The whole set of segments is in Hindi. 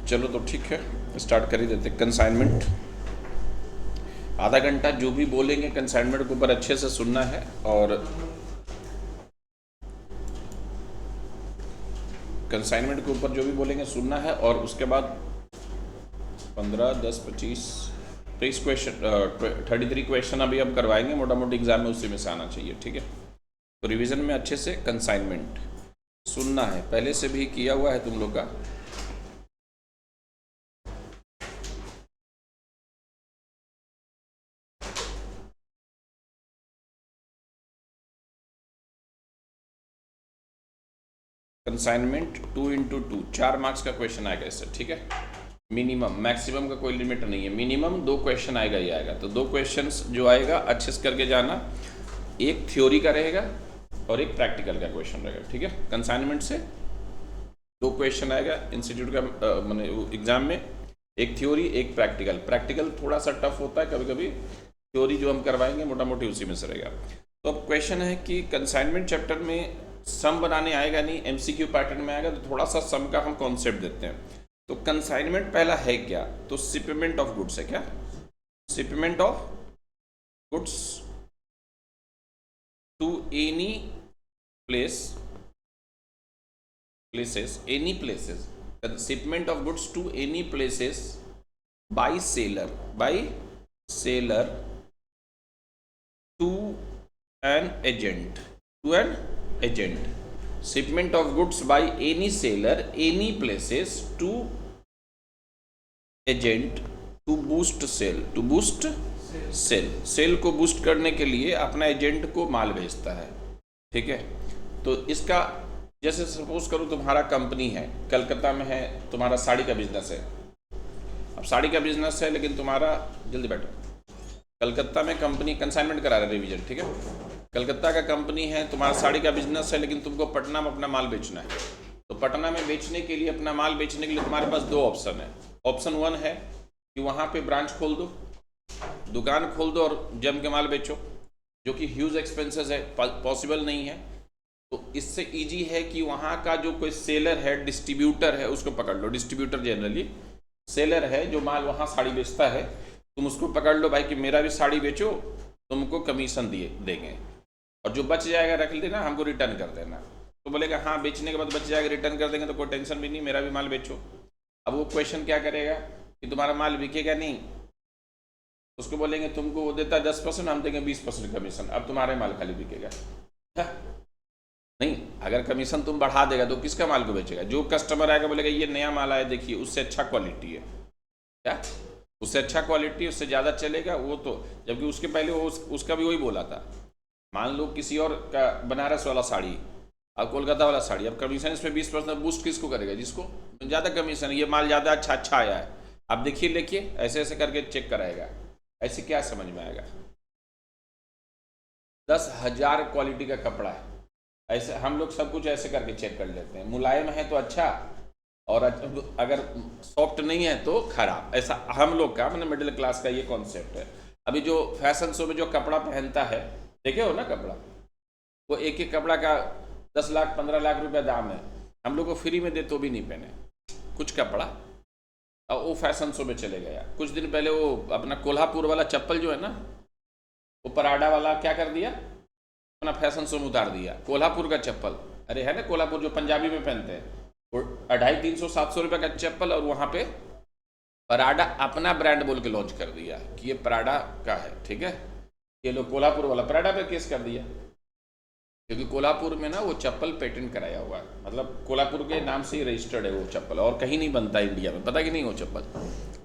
चलो तो ठीक है, स्टार्ट कर ही देते। कंसाइनमेंट आधा घंटा जो भी बोलेंगे कंसाइनमेंट के ऊपर अच्छे से सुनना है। और कंसाइनमेंट के ऊपर जो भी बोलेंगे सुनना है। और उसके बाद 15, 10, 25, 23 क्वेश्चन, 33 क्वेश्चन अभी हम करवाएंगे मोटा मोटी एग्जाम में, उसी में से आना चाहिए। ठीक है, तो रिवीजन में अच्छे से कंसाइनमेंट सुनना है, पहले से भी किया हुआ है तुम लोग का। कंसाइनमेंट 2x2 4 मार्क्स का क्वेश्चन आएगा इससे। ठीक है, मिनिमम, मैक्सिमम का कोई लिमिट नहीं है, मिनिमम 2 क्वेश्चन आएगा ही आएगा। तो 2 क्वेश्चंस जो आएगा अच्छे से करके जाना, एक थ्योरी का रहेगा और एक प्रैक्टिकल का क्वेश्चन रहेगा। ठीक है, कंसाइनमेंट से 2 क्वेश्चन आएगा इंस्टीट्यूट का मैंने एग्जाम में, एक थ्योरी एक प्रैक्टिकल। प्रैक्टिकल थोड़ा सा टफ होता है कभी कभी, थ्योरी जो हम करवाएंगे मोटा मोटी उसी में से रहेगा। तो अब क्वेश्चन है कि कंसाइनमेंट चैप्टर में सम बनाने आएगा नहीं, एमसीक्यू पैटर्न में आएगा, तो थोड़ा सा सम का हम कॉन्सेप्ट देते हैं। तो कंसाइनमेंट पहला है क्या, तो शिपमेंट ऑफ गुड्स है। क्या shipment of goods to any places, any places, the shipment of goods to any places by sailor to an agent, shipment of goods by any sailor any places to agent to boost sale को बूस्ट करने के लिए अपना एजेंट को माल भेजता है। ठीक है, तो इसका जैसे सपोज करो तुम्हारा कंपनी है, कलकत्ता में है, तुम्हारा साड़ी का बिजनेस है। अब साड़ी का बिजनेस है लेकिन तुम्हारा, जल्दी बैठो, कलकत्ता में कंपनी कंसाइनमेंट करा रहा है रिवीजन। ठीक है, कलकत्ता का कंपनी है, तुम्हारा साड़ी का बिजनेस है, लेकिन तुमको पटना में अपना माल बेचना है। तो पटना में बेचने के लिए, अपना माल बेचने के लिए तुम्हारे पास 2 ऑप्शन है। ऑप्शन 1 है कि वहाँ पे ब्रांच खोल दो, दुकान खोल दो और जम के माल बेचो, जो कि ह्यूज एक्सपेंसेस है, पॉसिबल नहीं है। तो इससे इजी है कि वहाँ का जो कोई सेलर है, डिस्ट्रीब्यूटर है, उसको पकड़ लो। डिस्ट्रीब्यूटर जनरली सेलर है जो माल वहाँ साड़ी बेचता है, तुम उसको पकड़ लो भाई कि मेरा भी साड़ी बेचो, तुमको कमीशन देंगे, और जो बच जाएगा रख लेना, हमको रिटर्न कर देना। तो बोलेगा हाँ, बेचने के बाद बच जाएगा रिटर्न कर देंगे, तो कोई टेंशन भी नहीं, मेरा भी माल बेचो। अब वो क्वेश्चन क्या करेगा कि तुम्हारा माल बिकेगा नहीं, उसको बोलेंगे तुमको वो देता है 10%, हम देंगे 20% कमीशन, अब तुम्हारे माल खाली बिकेगा। नहीं, अगर कमीशन तुम बढ़ा देगा तो किसका माल को बेचेगा? जो कस्टमर आएगा बोलेगा ये नया माल आया, देखिए उससे अच्छा क्वालिटी है, क्या उससे अच्छा क्वालिटी, उससे ज़्यादा चलेगा वो। तो जबकि उसके पहले वो उसका भी वही बोला था। मान लो किसी और का बनारस वाला साड़ी, अब कोलकाता वाला साड़ी, अब कमीशन इसमें 20% बूस्ट किसको करेगा? जिसको ज़्यादा कमीशन, ये माल ज़्यादा अच्छा आया है, आप देखिए ऐसे ऐसे करके चेक कराएगा। ऐसे क्या समझ में आएगा? 10,000 क्वालिटी का कपड़ा है, ऐसे हम लोग सब कुछ ऐसे करके चेक कर लेते हैं। मुलायम है तो अच्छा, और अगर सॉफ्ट नहीं है तो खराब। ऐसा हम लोग का, मतलब मिडिल क्लास का ये कॉन्सेप्ट है। अभी जो फैशन शो में जो कपड़ा पहनता है, देखे हो ना कपड़ा, वो एक एक कपड़ा का 10 लाख 15 लाख रुपया दाम है, हम लोग को फ्री में दे तो भी नहीं पहने कुछ कपड़ा। अब वो फैशन शो में चले गया। कुछ दिन पहले वो अपना कोल्हापुर वाला चप्पल जो है ना, वो पराडा वाला क्या कर दिया, अपना फैशन शो में उतार दिया। कोल्हापुर का चप्पल, अरे है ना कोल्हापुर जो पंजाबी में पहनते हैं, वो 250, 300, 700 रुपये का चप्पल, और वहाँ पे पराडा अपना ब्रांड बोल के लॉन्च कर दिया कि ये पराडा का है। ठीक है, ये लोग कोल्हापुर वाला पराडा पे केस कर दिया, क्योंकि कोल्हापुर में ना वो चप्पल पेटेंट कराया हुआ है, मतलब कोल्हापुर के नाम से ही रजिस्टर्ड है वो चप्पल, और कहीं नहीं बनता इंडिया में, पता कि नहीं, वो चप्पल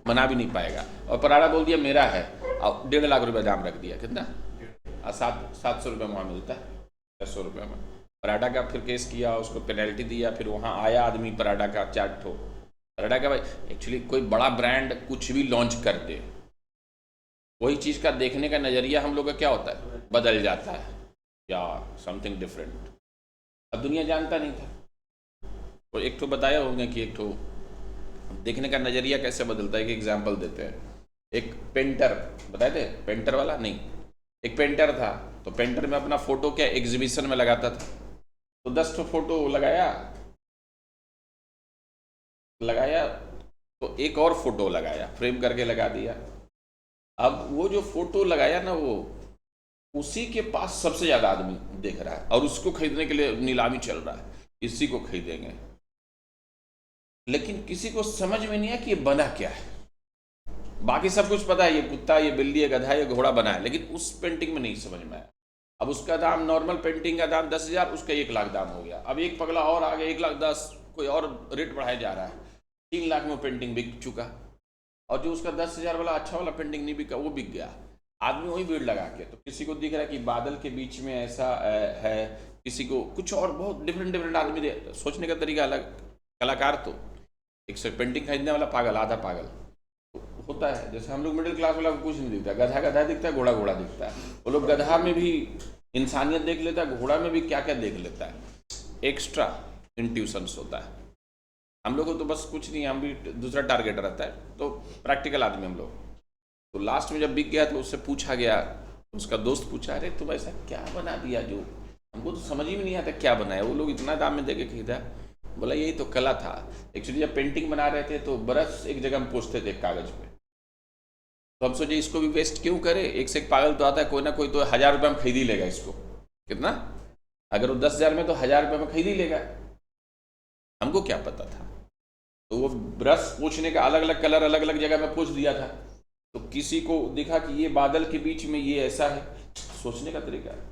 बना भी नहीं पाएगा। और पराडा बोल दिया मेरा है, और 1.5 लाख रुपये दाम रख दिया। कितना? 700 रुपये वहाँ मिलता है, 600 रुपये में। पराडा का फिर केस किया, उसको पेनल्टी दिया, फिर वहाँ आया आदमी पराडा का 4 ठो। पराडा का भाई एक्चुअली कोई बड़ा ब्रांड कुछ भी लॉन्च कर दे, वही चीज़ का देखने का नज़रिया हम लोग का क्या होता है, बदल जाता है, या समथिंग डिफरेंट। अब दुनिया जानता नहीं था, तो एक ठो बताया होंगे कि एक ठो देखने का नज़रिया कैसे बदलता है। एक एग्जाम्पल देते हैं। एक पेंटर, बताए थे पेंटर वाला? नहीं, एक पेंटर था, तो पेंटर में अपना फोटो क्या एग्जीबिशन में लगाता था, तो 10 ठो फोटो लगाया तो एक और फोटो लगाया, फ्रेम करके लगा दिया। अब वो जो फोटो लगाया ना, वो उसी के पास सबसे ज्यादा आदमी देख रहा है और उसको खरीदने के लिए नीलामी चल रहा है, इसी को खरीदेंगे। लेकिन किसी को समझ में नहीं आया कि ये बना क्या है। बाकी सब कुछ पता है, ये कुत्ता, ये बिल्ली, ये गधा, ये घोड़ा बना है, लेकिन उस पेंटिंग में नहीं समझ में आया। अब उसका दाम, नॉर्मल पेंटिंग का दाम 10,000, उसका 1,00,000 दाम हो गया। अब एक पगला और आगे 1,10,000, कोई और रेट बढ़ाया जा रहा है, 3,00,000 में पेंटिंग बिक चुका। और जो उसका 10,000 वाला अच्छा वाला पेंटिंग नहीं बिका, वो बिक गया। आदमी वही भीड़ लगा के, तो किसी को दिख रहा है कि बादल के बीच में ऐसा है, किसी को कुछ और, बहुत डिफरेंट डिफरेंट आदमी सोचने का तरीका अलग। कलाकार तो एक से पेंटिंग खरीदने वाला पागल, आधा पागल तो होता है। जैसे हम लोग मिडिल क्लास वाला को कुछ नहीं दिखता, गधा गधा दिखता है, घोड़ा घोड़ा दिखता है। वो लोग गधा में भी इंसानियत देख लेता है, घोड़ा में भी क्या क्या देख लेता है, एक्स्ट्रा इंट्यूशंस होता है। हम लोग को तो बस कुछ नहीं, हम भी दूसरा टारगेट रहता है, तो प्रैक्टिकल आदमी हम लोग। तो लास्ट में जब बिक गया तो उससे पूछा गया, उसका दोस्त पूछा, अरे तुम ऐसा क्या बना दिया जो हमको तो समझ ही में नहीं आता क्या बनाया, वो लोग इतना दाम में दे के खरीदा। बोला यही तो कला था। एक्चुअली जब पेंटिंग बना रहे थे तो ब्रश एक जगह हम पोंछते थे कागज पे, तो हम सोचे इसको भी वेस्ट क्यों करे, एक से एक पागल तो आता है, कोई ना कोई तो 1,000 रुपये में खरीद ही लेगा इसको। कितना, अगर वो 10,000 में तो 1,000 रुपये में खरीद ही लेगा। हमको क्या पता था। तो वो ब्रश पोंछने का अलग अलग कलर अलग अलग जगह में पोंछ दिया था। तो किसी को दिखा कि ये बादल के बीच में ये ऐसा है, सोचने का तरीका है।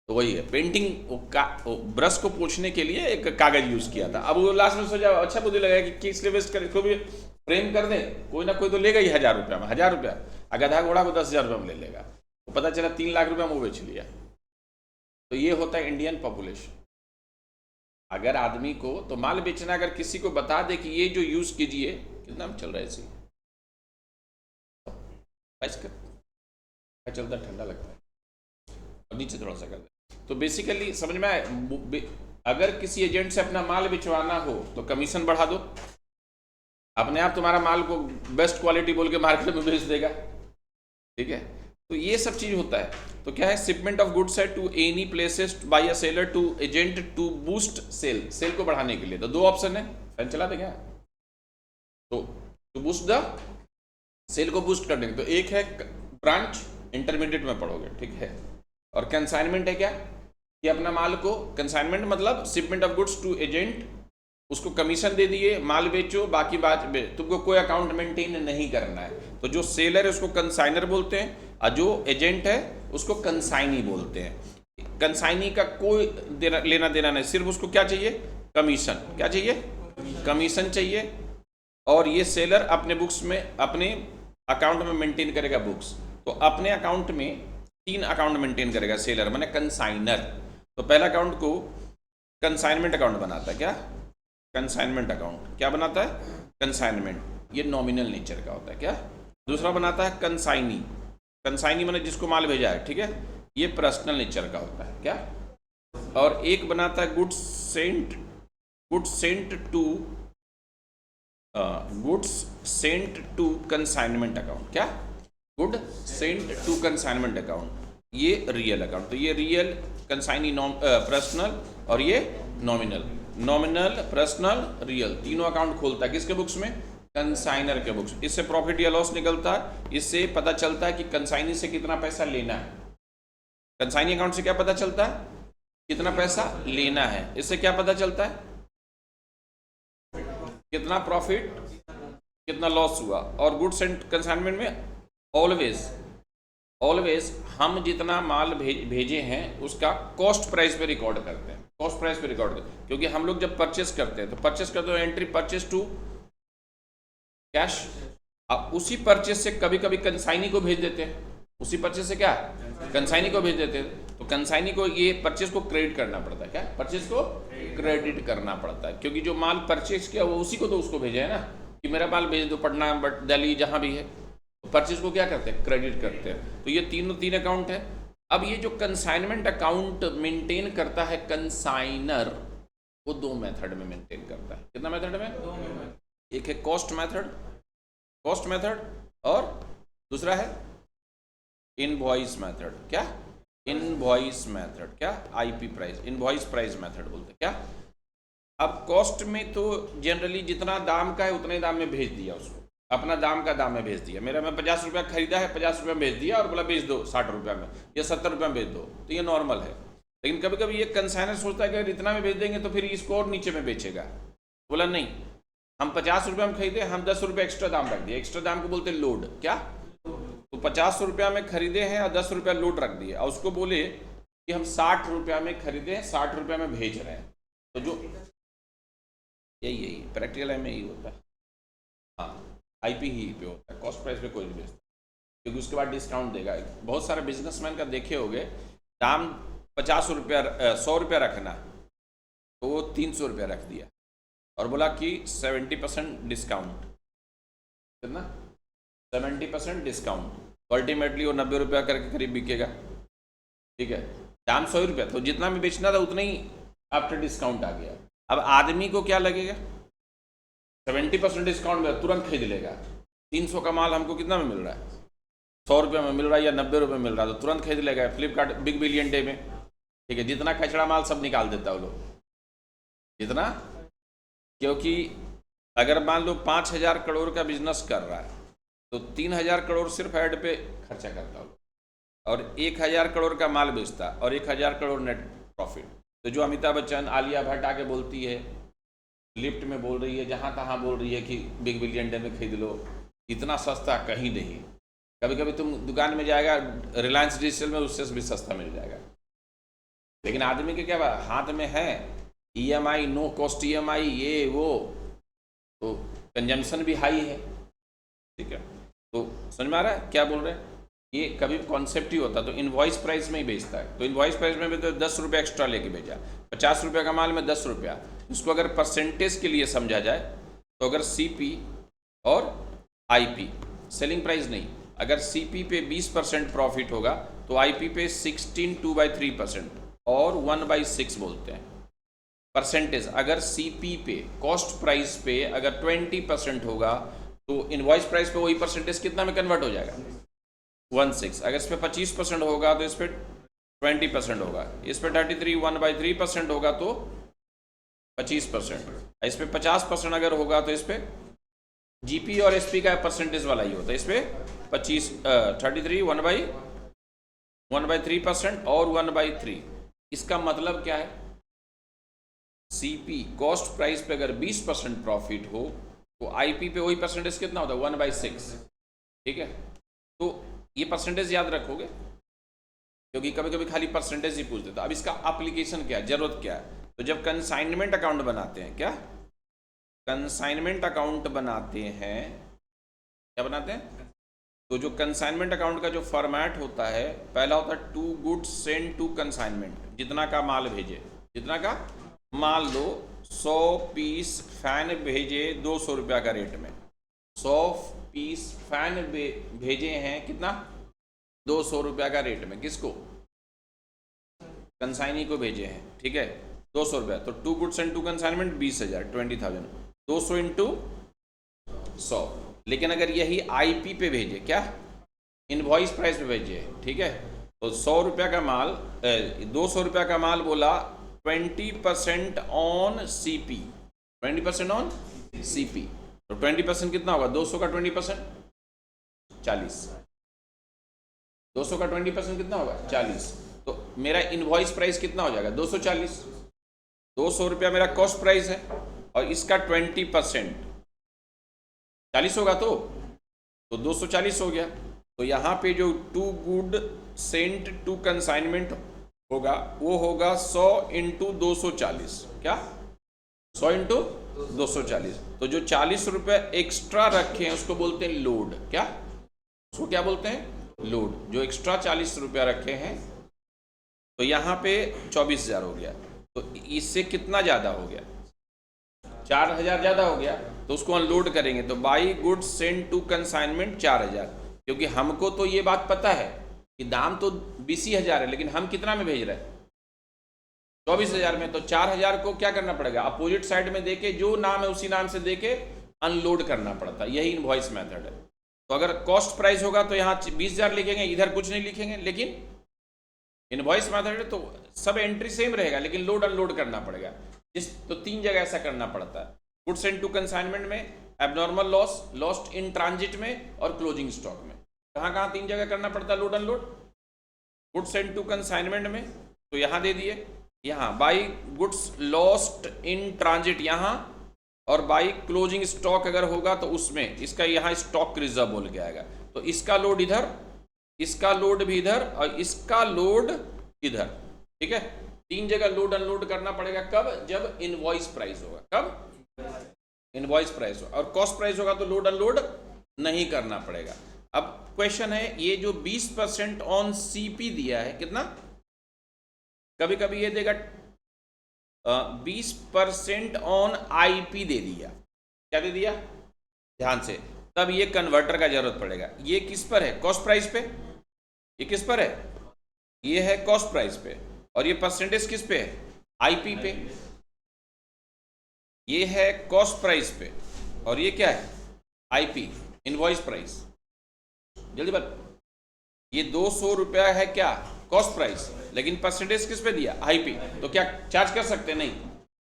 तो वही है पेंटिंग, वो ब्रश को पोंछने के लिए एक कागज यूज किया था। अब वो लास्ट में सोचा, अच्छा बुद्धि लगाया कि इसलिए वेस्ट करें, इसको भी फ्रेम कर दें, कोई ना कोई तो लेगा ही 1,000 रुपया में, 1,000 रुपया। अगर गधा घोड़ा को 10,000 रुपये में ले लेगा, तो पता चला 3,00,000 रुपये में वो बेच लिया। तो ये होता है इंडियन पॉपुलेशन। अगर आदमी को तो माल बेचना, अगर किसी को बता दे कि ये जो यूज कीजिए, कितना में चल रहा है ऐसे चलता, ठंडा लगता है, और नीचे थोड़ा सा कर दे। तो बेसिकली समझ में आए, अगर किसी एजेंट से अपना माल बिचवाना हो तो कमीशन बढ़ा दो, अपने आप तुम्हारा माल को बेस्ट क्वालिटी बोल के मार्केट में बेच देगा। ठीक है, तो ये सब चीज होता है। तो क्या है, शिपमेंट ऑफ गुड्स है to any places by a seller to agent to boost sale, sale को बढ़ाने के लिए। तो दो ऑप्शन है, फैन चला दे क्या, तो टू बूस्ट द सेल को बूस्ट करने के, तो एक है ब्रांच, इंटरमीडिएट में पढ़ोगे, ठीक है। और कंसाइनमेंट है क्या, कि अपना माल को, कंसाइनमेंट मतलब shipment of goods to agent, उसको कमीशन दे दिए, माल बेचो, बाकी बात तुमको कोई अकाउंट मेंटेन नहीं करना है। तो जो सेलर है उसको कंसाइनर बोलते हैं, और जो एजेंट है उसको कंसाइनी बोलते हैं। कंसाइनी का कोई लेना देना नहीं, सिर्फ उसको क्या चाहिए, कमीशन। क्या चाहिए, कमीशन चाहिए। और ये सेलर अपने बुक्स में, अपने अकाउंट में मेंटेन करेगा बुक्स। तो अपने अकाउंट में 3 अकाउंट मेंटेन करेगा सेलर, माने कंसाइनर। तो पहला अकाउंट को कंसाइनमेंट अकाउंट बनाता है, क्या, कंसाइनमेंट अकाउंट क्या बनाता है, कंसाइनमेंट, ये नॉमिनल नेचर का होता है, क्या। दूसरा बनाता है कंसाइनी, कंसाइनी माने जिसको माल भेजा है, ठीक है, ये पर्सनल नेचर का होता है, क्या। और एक बनाता है goods sent to consignment account, क्या, good sent to consignment account, ये रियल अकाउंट। तो ये रियल, कंसाइनी, पर्सनल, और ये नॉमिनल, पर्सनल, रियल, तीनों अकाउंट खोलता है किसके बुक्स में, कंसाइनर के बुक्स। इससे प्रॉफिट या लॉस निकलता है, इससे पता चलता है कि कंसाइनी से कितना पैसा लेना है। कंसाइनी अकाउंट से क्या पता चलता है, कितना पैसा लेना है। इससे क्या पता चलता है, कितना प्रॉफिट, कितना लॉस हुआ। और गुड्स एंड कंसाइनमेंट में ऑलवेज हम जितना माल भेजे हैं उसका कॉस्ट प्राइस पे रिकॉर्ड करते हैं, कॉस्ट प्राइस पे रिकॉर्ड करते हैं। क्योंकि हम लोग जब परचेस करते हैं तो परचेस करते हैं एंट्री परचेस टू कैश। अब उसी परचेस से कभी कभी कंसाइनी को भेज देते हैं, उसी परचेस से क्या, कंसाइनी को भेज देते हैं। तो कंसाइनी को ये परचेस को क्रेडिट करना पड़ता है, क्या, परचेस को क्रेडिट करना पड़ता है। क्योंकि जो माल परचेस किया वो उसी को तो उसको भेजा है ना, कि मेरा माल भेज दो पटना, बट दिल्ली, जहाँ भी है। तो परचेस को क्या करते हैं, क्रेडिट करते हैं। तो ये तीन अकाउंट है। अब ये जो कंसाइनमेंट अकाउंट मेंटेन करता है कंसाइनर, वो 2 मेथड में मेंटेन करता है। कितना मेथड में, 2 मेथड। एक है कॉस्ट मेथड, और दूसरा है इनवॉइस मेथड, क्या, इनवॉइस मेथड, क्या, IP price, invoice price method बोलते हैं, क्या। अब कॉस्ट में तो जनरली जितना दाम का है उतने दाम में भेज दिया उसको, अपना दाम का दाम में भेज दिया। मेरा मैं 50 रुपया खरीदा है, 50 रुपया में भेज दिया और बोला बेच दो 60 रुपया में या 70 रुपया में बेच दो, तो ये नॉर्मल है। लेकिन कभी कभी ये कंसाइनर सोचता है कि अगर इतना में बेच देंगे तो फिर इसको और नीचे में बेचेगा। बोला नहीं, हम 50 रुपया में खरीदे, हम 10 रुपया एक्स्ट्रा दाम रख दिए। एक्स्ट्रा दाम को बोलते हैं लोड। क्या? तो 50 रुपया में खरीदे हैं और 10 रुपया लोड रख दिए, और उसको बोले कि हम 60 रुपया में खरीदे हैं, 60 रुपया में भेज रहे हैं। तो जो यही प्रैक्टिकल में यही होता है। हाँ, आईपी ही पे होता है, कॉस्ट प्राइस पे कोई नहीं बेचता, क्योंकि उसके बाद डिस्काउंट देगा। बहुत सारे बिजनेसमैन का देखे होंगे, दाम 50 रुपया 100 रुपया रखना, तो वो 300 रुपया रख दिया और बोला कि 70% डिस्काउंट। कितना? 70% डिस्काउंट। अल्टीमेटली वो 90 रुपया करके करीब बिकेगा। ठीक है, दाम 100 रुपया, तो जितना में बेचना था उतना ही आफ्टर डिस्काउंट आ गया। अब आदमी को क्या लगेगा? 70% डिस्काउंट में तुरंत खरीद लेगा। 300 का माल हमको कितना में मिल रहा है? 100 रुपये में मिल रहा है या 90 रुपये में मिल रहा है, तो तुरंत खरीद लेगा। फ्लिपकार्ट बिग बिलियन डे में, ठीक है, जितना कचरा माल सब निकाल देता है वो लोग, जितना। क्योंकि अगर मान लो 5,000 करोड़ का बिजनेस कर रहा है, तो 3,000 करोड़ सिर्फ ऐड पे खर्चा करता हो, और 1,000 करोड़ का माल बेचता और 1,000 करोड़ नेट प्रॉफिट। तो जो अमिताभ बच्चन, आलिया भट्ट आके बोलती है, लिफ्ट में बोल रही है, जहाँ तहाँ बोल रही है कि बिग बिलियन डे में खरीद लो, इतना सस्ता कहीं नहीं। कभी कभी तुम दुकान में जाएगा, रिलायंस डिजिटल में उससे भी सस्ता मिल जाएगा। लेकिन आदमी के क्या हाथ में है EMI, नो कॉस्ट EMI, ये वो, तो कंजम्पशन भी हाई है। ठीक है, तो समझ में आ रहा है क्या बोल रहे हैं? ये कभी कॉन्सेप्ट ही होता, तो इनवॉइस प्राइस में ही बेचता है। तो इनवॉइस प्राइस में भी तो 10 रुपये एक्स्ट्रा लेके भेजा, 50 रुपये का माल में 10 रुपया। इसको अगर परसेंटेज के लिए समझा जाए, तो अगर CP और IP, सेलिंग प्राइस नहीं, अगर CP पे 20% प्रॉफिट होगा, तो IP पे 16 2/3% और 1/6 बोलते हैं परसेंटेज। अगर CP पे, कॉस्ट प्राइस पे अगर 20% होगा, तो इनवॉइस प्राइस पे वही परसेंटेज कितना में कन्वर्ट हो जाएगा? 1/6। अगर इस पर 25% होगा तो इस पर 20% होगा, इस पर 33 1/3% होगा तो 25%, इस पर 50% अगर होगा तो इस पर GP और SP का परसेंटेज वाला ही होता है। इस पर 33 1/3% और 1/3। इसका मतलब क्या है? CP कॉस्ट प्राइस पे अगर 20% प्रॉफिट हो, तो IP पे वही परसेंटेज कितना होता है? 1/6। ठीक है, तो ये परसेंटेज याद रखोगे, क्योंकि कभी कभी खाली परसेंटेज ही पूछ देता। अब इसका एप्लीकेशन क्या है, जरूरत क्या है? तो जब कंसाइनमेंट अकाउंट बनाते हैं, क्या कंसाइनमेंट अकाउंट बनाते हैं, क्या बनाते हैं? तो जो कंसाइनमेंट अकाउंट का जो फॉर्मेट होता है, पहला होता है to goods send to consignment. जितना का माल भेजे, जितना का, मान लो 100 पीस फैन भेजे 200 रुपया का रेट में, 100 पीस फैन भेजे हैं कितना? 200 रुपया का रेट में। किसको? कंसाइनी को भेजे हैं। ठीक है, 200 रुपया, तो to goods and to consignment 20,000, 20,000, 200 into 100। लेकिन अगर यही IP पे भेजे, क्या इनवॉइस प्राइस पे भेजे, ठीक है, तो 100 रुपया का माल, 200 रुपया का माल बोला 20% ऑन CP, 20% ऑन CP, तो 20% कितना होगा? 200 का 20% 40, 200 का 20% कितना होगा? 40। तो मेरा इनवॉइस प्राइस कितना हो जाएगा? 240। 200 रुपया मेरा कॉस्ट प्राइस है और इसका 20% 40 होगा, तो 240 हो गया। तो यहाँ पे जो to good sent to consignment होगा, वो होगा 100 इंटू 240। क्या? 100 इंटू 240। तो जो 40 रुपये एक्स्ट्रा रखे हैं उसको बोलते हैं लोड। क्या? उसको क्या बोलते हैं? लोड। जो एक्स्ट्रा 40 रुपया रखे हैं, तो यहाँ पे 24,000 हो गया। तो इससे कितना ज़्यादा हो गया? 4,000 ज़्यादा हो गया। तो उसको अनलोड करेंगे, तो by goods send to consignment 4,000। क्योंकि हमको तो ये बात पता है कि दाम तो 20,000 है, लेकिन हम कितना में भेज रहे हैं? 24,000 में। तो 4,000 को क्या करना पड़ेगा? अपोजिट साइड में देके, जो नाम है उसी नाम से देके अनलोड करना पड़ता है। यही इनवॉइस मेथड है। तो अगर कॉस्ट प्राइस होगा तो यहाँ 20,000 लिखेंगे, इधर कुछ नहीं लिखेंगे। लेकिन इनवॉइस मेथड है तो सब एंट्री सेम रहेगा, लेकिन लोड अनलोड करना पड़ेगा। तो 3 जगह ऐसा करना पड़ता है। गुड्स एंड टू कंसाइनमेंट में abnormal loss, lost in transit में और क्लोजिंग स्टॉक में। कहाँ कहाँ 3 जगह करना पड़ता है load unload? Goods sent to consignment में तो यहाँ दे दिए, यहाँ by goods lost in transit यहाँ, और बाई क्लोजिंग स्टॉक अगर होगा तो उसमें इसका यहाँ स्टॉक रिजर्व बोल के आएगा। तो इसका लोड इधर, इसका लोड भी इधर और इसका लोड इधर, ठीक है। 3 जगह लोड अनलोड करना पड़ेगा। कब? जब इनवॉइस प्राइस होगा। कब? इनवॉइस प्राइस होगा। और कॉस्ट प्राइस होगा तो लोड अनलोड नहीं करना पड़ेगा। अब क्वेश्चन है, ये जो 20% ऑन सीपी दिया है, कितना? कभी कभी ये देगा 20% ऑन आईपी दे दिया। क्या दे दिया? ध्यान से, तब ये कन्वर्टर का जरूरत पड़ेगा। ये किस पर है? कॉस्ट प्राइस पे। ये किस पर है? ये है कॉस्ट प्राइस पे। और ये परसेंटेज किस पे है? आईपी पे। ये है कॉस्ट प्राइस पे और ये क्या है? IP, invoice price. जल्दी बात, ये 200 रुपया है क्या? कॉस्ट प्राइस, लेकिन परसेंटेज किस पे दिया? आईपी। तो क्या चार्ज कर सकते? नहीं।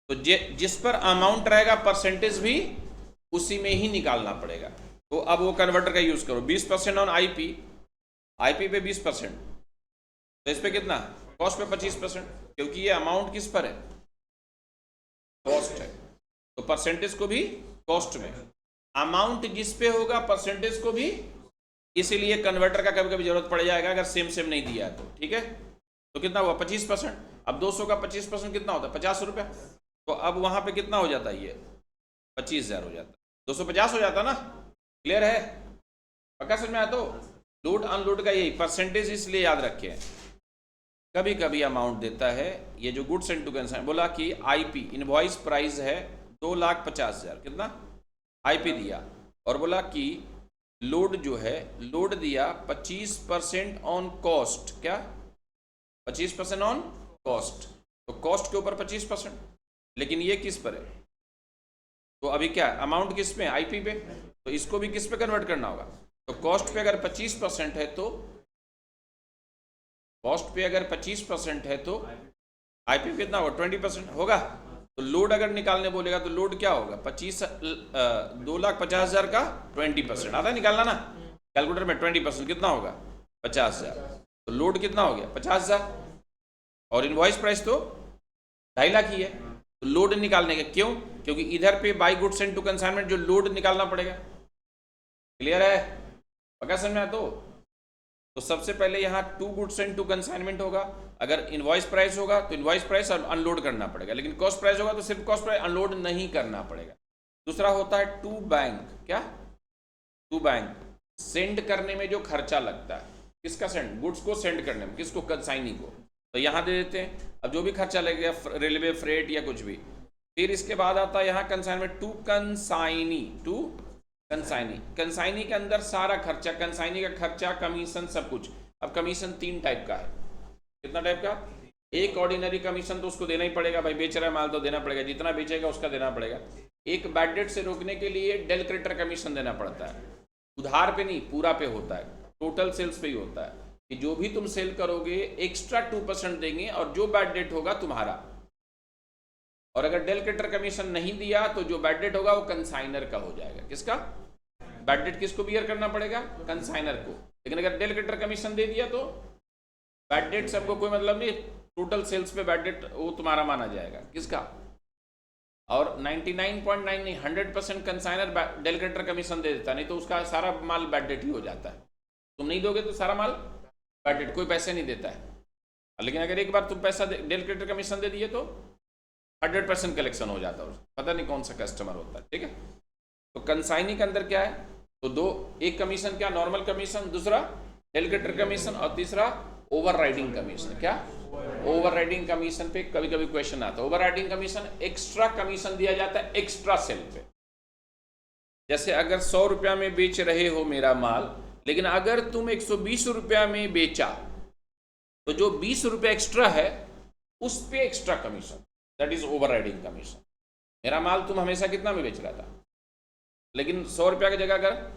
तो जिस पर अमाउंट रहेगा परसेंटेज भी उसी में ही निकालना पड़ेगा। तो अब वो कन्वर्टर का यूज करो। 20% ऑन आईपी, आईपी पे 20%, तो इस पे कितना? कॉस्ट पे 25%, क्योंकि ये अमाउंट किस पर है? कॉस्ट है। तो परसेंटेज को भी कॉस्ट में, अमाउंट जिस पे होगा परसेंटेज को भी, इसीलिए कन्वर्टर का कभी कभी जरूरत पड़ जाएगा अगर सेम सेम नहीं दिया है तो, ठीक है। तो कितना हुआ? 25%। अब 200 का 25% कितना होता है? 50 रुपया। तो अब वहां पे कितना हो जाता है? ये 25,000 हो जाता है। 250 हो जाता ना? क्लियर है? पक्का समझ में आया? तो लोड अनलोड का यही परसेंटेज इसलिए याद रखें। कभी कभी अमाउंट देता है, ये जो गुड्स एंड टू कंसाइन बोला कि आईपी इनवॉइस प्राइस है 2,50,000, कितना? आईपी दिया, और बोला कि लोड जो है, लोड दिया 25% ऑन कॉस्ट। क्या? 25% ऑन कॉस्ट। तो कॉस्ट के ऊपर 25%, लेकिन ये किस पर है? तो अभी क्या अमाउंट किस में? आईपी पे। तो इसको भी किस पे कन्वर्ट करना होगा? तो कॉस्ट पे अगर 25% है तो, कॉस्ट पे अगर 25% है तो आईपी कितना होगा? 20% होगा। तो लोड अगर निकालने बोलेगा तो लोड क्या होगा? 2,50,000 का 20% आता है निकालना ना कैलकुलेटर में। 20% कितना होगा? 50,000। तो लोड कितना हो गया? 50,000। और इनवॉइस प्राइस तो 2.5 लाख ही है। तो लोड निकालने का क्यों? क्योंकि इधर पे by goods and to consignment जो लोड निकालना पड़ेगा। क्लियर है? पक्का समझ में आया? तो सबसे पहले यहाँ 2 गुड्स एंड 2 कंसाइनमेंट होगा। अगर इनवॉइस प्राइस होगा तो इनवॉइस प्राइस और अनलोड करना पड़ेगा, लेकिन कॉस्ट प्राइस होगा तो सिर्फ कॉस्ट प्राइस, अनलोड नहीं करना पड़ेगा। दूसरा होता है टू बैंक। क्या? टू बैंक सेंड करने में जो खर्चा लगता है, किसका सेंड? गुड्स को सेंड करने में, किसको? कंसाइनी को। तो यहाँ दे देते हैं। अब जो भी खर्चा लगेगा, रेलवे फ्रेट या कुछ भी। फिर इसके बाद आता है यहाँ consignment, to consignee, to consignee. Consignee के अंदर सारा खर्चा, कंसाइनी का खर्चा, कमीशन, सब कुछ। अब कमीशन 3 टाइप का है। कितना टाइप का? एक ऑर्डिनरी कमीशन तो उसको देना ही पड़ेगा भाई, बेच रहा है माल तो देना पड़ेगा, जितना बेचेगा उसका देना पड़ेगा। एक बैड डेट से रोकने के लिए डेल क्रेडिटर कमीशन देना पड़ता है। उधार पे नहीं, पूरा पे होता है, टोटल सेल्स पे ही होता है कि जो भी तुम सेल करोगे एक्स्ट्रा 2% देंगे और जो बैड डेट होगा तुम्हारा। और अगर डेल क्रेडिटर कमीशन नहीं दिया तो जो बैड डेट होगा वो कंसाइनर का हो जाएगा। किसका? बैड डेट किसको बियर करना पड़ेगा? कंसाइनर को। लेकिन अगर डेल क्रेडिटर कमीशन दे दिया तो बैड डेट सबको कोई मतलब नहीं, टोटल सेल्स पे बैड डेट वो तुम्हारा माना जाएगा। किसका? और 99.9 नहीं, 100% कंसाइनर डेल क्रेडिटर कमीशन दे देता, नहीं तो उसका सारा माल बैड डेट ही हो जाता है। तुम नहीं दोगे तो सारा माल बैड डेट, कोई पैसे नहीं देता है। लेकिन अगर एक बार तुम पैसा डेल क्रेडिटर कमीशन दे दिए तो 100% कलेक्शन हो जाता है। पता नहीं कौन सा कस्टमर होता है, ठीक है। तो कंसाइनी के अंदर क्या है? तो दो, एक कमीशन क्या? नॉर्मल कमीशन, दूसरा डेल क्रेडिटर कमीशन, और तीसरा ओवरराइडिंग कमीशन। क्या? ओवरराइडिंग कमीशन पे कभी कभी क्वेश्चन आता है। ओवरराइडिंग कमीशन एक्स्ट्रा कमीशन दिया जाता है एक्स्ट्रा सेल पे। जैसे अगर 100 रुपया में बेच रहे हो मेरा माल, लेकिन अगर तुम 120 रुपया में बेचा तो जो 20 रुपया एक्स्ट्रा है उस पे extra commission, that is overriding commission. मेरा माल तुम हमेशा कितना में बेच रहा था, लेकिन 100 रुपया की जगह अगर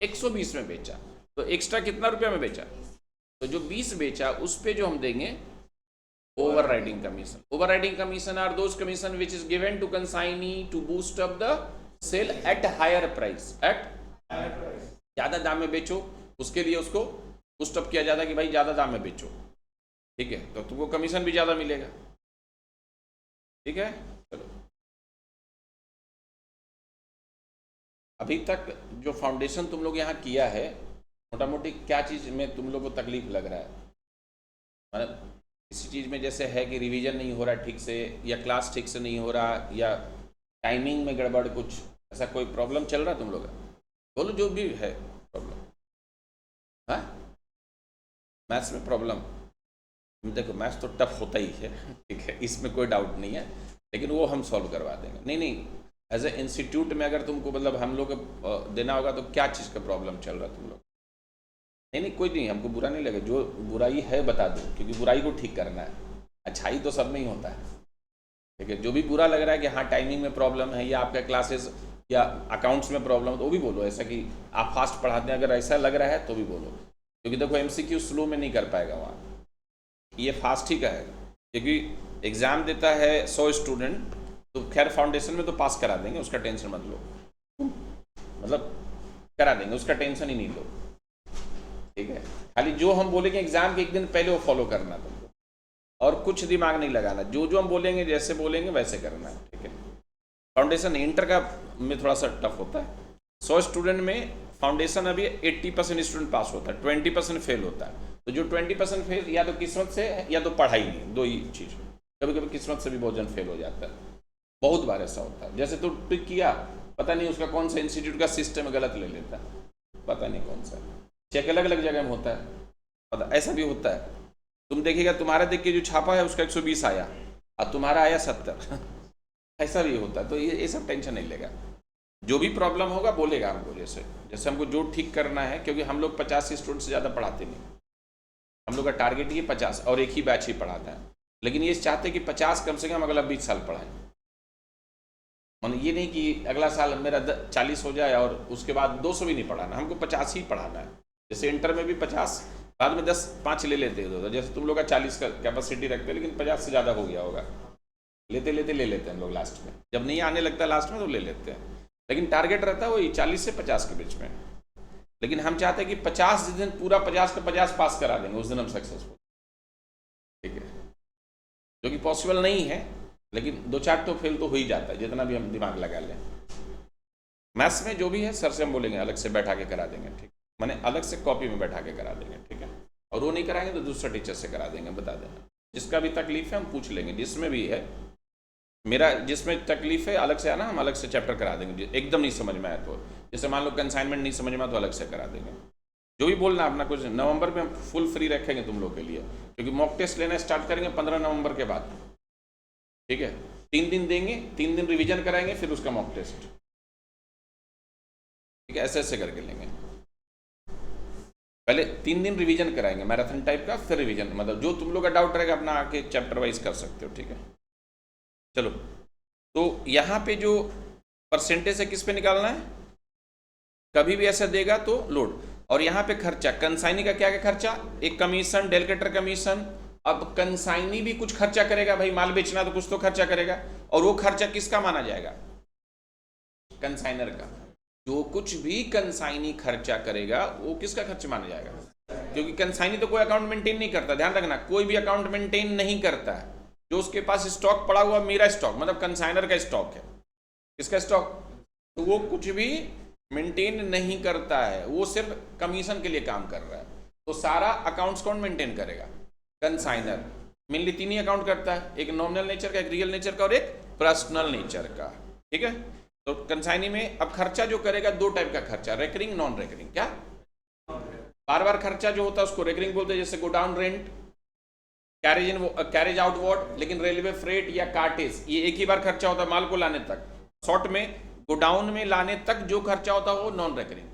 120 में बेचा तो एक्स्ट्रा कितना रुपया में बेचा? तो जो 20 बेचा उस पे जो हम देंगे overriding commission. Overriding commission are those commission which is given to consignee to boost up the sale at higher price, at ज्यादा दाम में बेचो, उसके लिए उसको पुस्ट अप किया जाता है कि भाई ज्यादा दाम में बेचो, ठीक है, तो तुमको कमीशन भी ज्यादा मिलेगा, ठीक है। चलो, अभी तक जो फाउंडेशन तुम लोग यहाँ किया है, मोटा मोटी क्या चीज में तुम लोग को तकलीफ लग रहा है? मतलब किसी चीज में जैसे है कि रिवीजन नहीं हो रहा ठीक से, या क्लास ठीक से नहीं हो रहा, या टाइमिंग में गड़बड़, कुछ ऐसा कोई प्रॉब्लम चल रहा है तुम लोग का? बोलो जो भी है प्रॉब्लम। हाँ, मैथ्स में प्रॉब्लम? देखो मैथ्स तो टफ होता ही है, ठीक है, इसमें कोई डाउट नहीं है, लेकिन वो हम सॉल्व करवा देंगे। नहीं नहीं, एज ए इंस्टीट्यूट में अगर तुमको मतलब हम लोग देना होगा तो क्या चीज़ का प्रॉब्लम चल रहा है तुम लोग? नहीं नहीं, कोई नहीं, हमको बुरा नहीं लगे, जो बुराई है बता दो, क्योंकि बुराई को ठीक करना है, अच्छाई तो सब में ही होता है, ठीक है। जो भी बुरा लग रहा है कि हाँ टाइमिंग में प्रॉब्लम है, या आपका क्लासेस या अकाउंट्स में प्रॉब्लम है, तो वो भी बोलो, ऐसा कि आप फास्ट पढ़ाते हैं, अगर ऐसा लग रहा है तो भी बोलो, क्योंकि देखो MCQ स्लो में नहीं कर पाएगा वहाँ, ये फास्ट ही का है, क्योंकि एग्ज़ाम देता है 100 स्टूडेंट, तो खैर फाउंडेशन में तो पास करा देंगे, उसका टेंशन मत लो, मतलब करा देंगे, उसका टेंशन ही नहीं लो, ठीक है। खाली जो हम बोलेंगे एग्जाम के एक दिन पहले वो फॉलो करना तुमको, और कुछ दिमाग नहीं लगाना, जो जो हम बोलेंगे जैसे बोलेंगे वैसे करना है, ठीक है। फाउंडेशन इंटर का में थोड़ा सा टफ होता है, 100 स्टूडेंट में फाउंडेशन अभी 80% स्टूडेंट पास होता है, 20% फेल होता है, तो जो 20% फेल या तो किस्मत से या तो पढ़ाई नहीं, दो ही चीज़, कभी कभी किस्मत से भी बहुत जन फेल हो जाता है, बहुत बार ऐसा होता है। जैसे तो टिक किया, पता नहीं उसका कौन सा इंस्टीट्यूट का सिस्टम गलत ले लेता है, पता नहीं कौन सा, चेक अलग अलग जगह में होता है, पता ऐसा भी होता है। तुम देखिएगा तुम्हारा देख के जो छापा है उसका 120 आया और तुम्हारा आया 70 ऐसा भी होता है, तो ये सब टेंशन नहीं लेगा, जो भी प्रॉब्लम होगा बोलेगा हमको, जैसे जैसे हमको जो ठीक करना है, क्योंकि हम लोग 50 स्टूडेंट से ज़्यादा पढ़ाते नहीं, हम लोग का टारगेट ये 50 और एक ही बैच ही पढ़ाता है, लेकिन ये चाहते कि 50 कम से कम अगला 20 साल पढ़ाएं, मान ये नहीं कि अगला साल मेरा 40 हो जाए और उसके बाद 200 भी नहीं पढ़ाना, हमको 50 ही पढ़ाना है। जैसे इंटर में भी 50, बाद में 10-5 ले लेते हैं, जैसे तुम लोग का 40 का कैपेसिटी रखते हैं, लेकिन 50 से ज़्यादा हो गया होगा, लेते लेते ले लेते हैं हम लोग, लास्ट में जब नहीं आने लगता लास्ट में तो ले लेते हैं, लेकिन टारगेट रहता है वही 40 से 50 के बीच में। लेकिन हम चाहते हैं कि 50 जिस दिन पूरा 50 का 50 पास करा देंगे उस दिन हम सक्सेसफुल, ठीक है, जो कि पॉसिबल नहीं है, लेकिन 2-4 तो फेल तो हो ही जाता है, जितना भी हम दिमाग लगा लें। मैथ्स में जो भी है सर से हम बोलेंगे अलग से बैठा के करा देंगे, ठीक, मैंने अलग से कॉपी में बैठा के करा देंगे, ठीक है, और वो नहीं कराएंगे तो दूसरा टीचर से करा देंगे, बता देना, जिसका भी तकलीफ है हम पूछ लेंगे, जिसमें भी है, मेरा जिसमें तकलीफ है अलग से आना, हम अलग से चैप्टर करा देंगे, एकदम नहीं समझ में आया तो, जैसे मान लो कंसाइनमेंट नहीं समझ में आया तो अलग से करा देंगे, जो भी बोलना अपना कुछ। नवंबर में हम फुल फ्री रखेंगे तुम लोग के लिए, क्योंकि मॉक टेस्ट लेना स्टार्ट करेंगे 15 नवंबर के बाद, ठीक है, 3 दिन देंगे, 3 दिन रिवीजन कराएंगे, फिर उसका मॉक टेस्ट, ठीक है, ऐसे ऐसे करके लेंगे, पहले 3 दिन रिवीजन कराएंगे मैराथन टाइप का, फिर रिवीजन, मतलब जो तुम लोग का डाउट रहेगा अपना आके चैप्टर वाइज कर सकते हो, ठीक है। चलो, तो यहाँ पे जो परसेंटेज है किस पे निकालना है, कभी भी ऐसा देगा तो लोड, और यहाँ पे खर्चा, कंसाइनी का क्या क्या खर्चा, एक कमीशन, डेलीगेटर कमीशन, अब कंसाइनी भी कुछ खर्चा करेगा भाई, माल बेचना तो कुछ तो खर्चा करेगा, और वो खर्चा किसका माना जाएगा, कंसाइनर का, जो कुछ भी कंसाइनी खर्चा करेगा वो किसका खर्च माना जाएगा, क्योंकि कंसाइनी तो कोई अकाउंट मेंटेन नहीं करता, ध्यान रखना, कोई भी अकाउंट मेंटेन नहीं करता है, जो उसके पास स्टॉक पड़ा हुआ मेरा स्टॉक, मतलब कंसाइनर का स्टॉक है, किसका स्टॉक, तो वो कुछ भी मेंटेन नहीं करता है, वो सिर्फ कमीशन के लिए काम कर रहा है, तो सारा अकाउंट्स कौन मेंटेन करेगा, कंसाइनर। मेनली 3 ही अकाउंट करता है, एक नॉमिनल नेचर का, एक रियल नेचर का और एक पर्सनल नेचर का, ठीक है। तो कंसाइनी में अब खर्चा जो करेगा 2 टाइप का खर्चा, रेकरिंग, नॉन रेकरिंग। क्या बार बार खर्चा जो होता है उसको रेकरिंग बोलते हैं, जैसे गोडाउन रेंट, कैरेज आउटवर्ड, लेकिन रेलवे फ्रेट या कार्टेज, ये एक ही बार खर्चा होता है माल को लाने तक, शॉर्ट में गोडाउन में लाने तक जो खर्चा होता है वो नॉन रेकरिंग,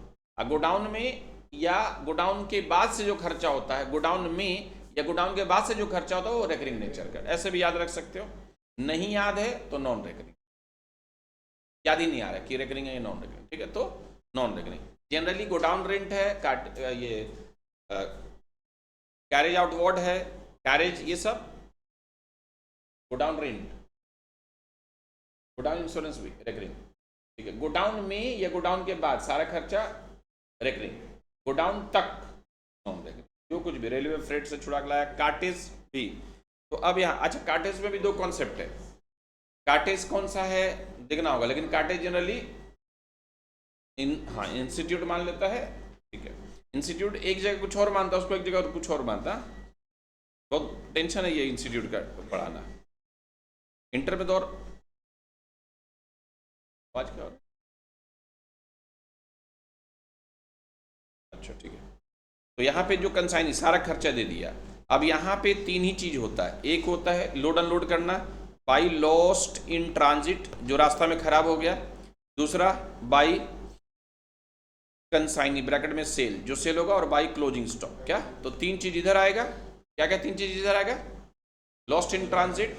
गोडाउन में या गोडाउन के बाद से जो खर्चा होता है, गोडाउन में या गोडाउन के बाद से जो खर्चा होता है वो रेकरिंग नेचर का, ऐसे भी याद रख सकते हो। नहीं याद है तो नॉन रेकरिंग, याद ही नहीं आ रहा कि रेकरिंग है या नॉन रेकरिंग, ठीक है, तो non recurring. Generally godown rent है, ये कैरेज आउटवर्ड है, कैरेज, ये सब गोडाउन रेंट, गोडाउन इंश्योरेंस भी रेकरिंग, ठीक है, गोडाउन में या गोडाउन के बाद सारा खर्चा रेकरिंग, गोडाउन तक नॉन रेकरिंग, जो कुछ भी रेलवे फ्रेट से छुड़ा के लाया, कार्टेज भी। तो अब यहाँ अच्छा, कार्टेज में भी दो कॉन्सेप्ट है। कार्टेज कौन सा है देखना होगा, लेकिन कार्टेज जनरली हाँ इंस्टीट्यूट मान लेता है, ठीक है। इंस्टीट्यूट एक जगह कुछ और मानता है, उसको एक जगह कुछ और मानता। बहुत टेंशन है ये इंस्टीट्यूट का पढ़ाना। इंटर में तो और आज क्या और अच्छा ठीक है। तो यहाँ पे जो कंसाइनी सारा खर्चा दे दिया। अब यहाँ पे तीन ही चीज होता है, एक होता है लोड अनलोड करना बाई लॉस्ट इन ट्रांजिट, जो रास्ता में खराब हो गया। दूसरा बाई कंसाइनी ब्रैकेट में सेल, जो सेल होगा, और बाई क्लोजिंग स्टॉक। क्या तो तीन चीज इधर आएगा, क्या क्या तीन चीज इधर आएगा, lost in transit,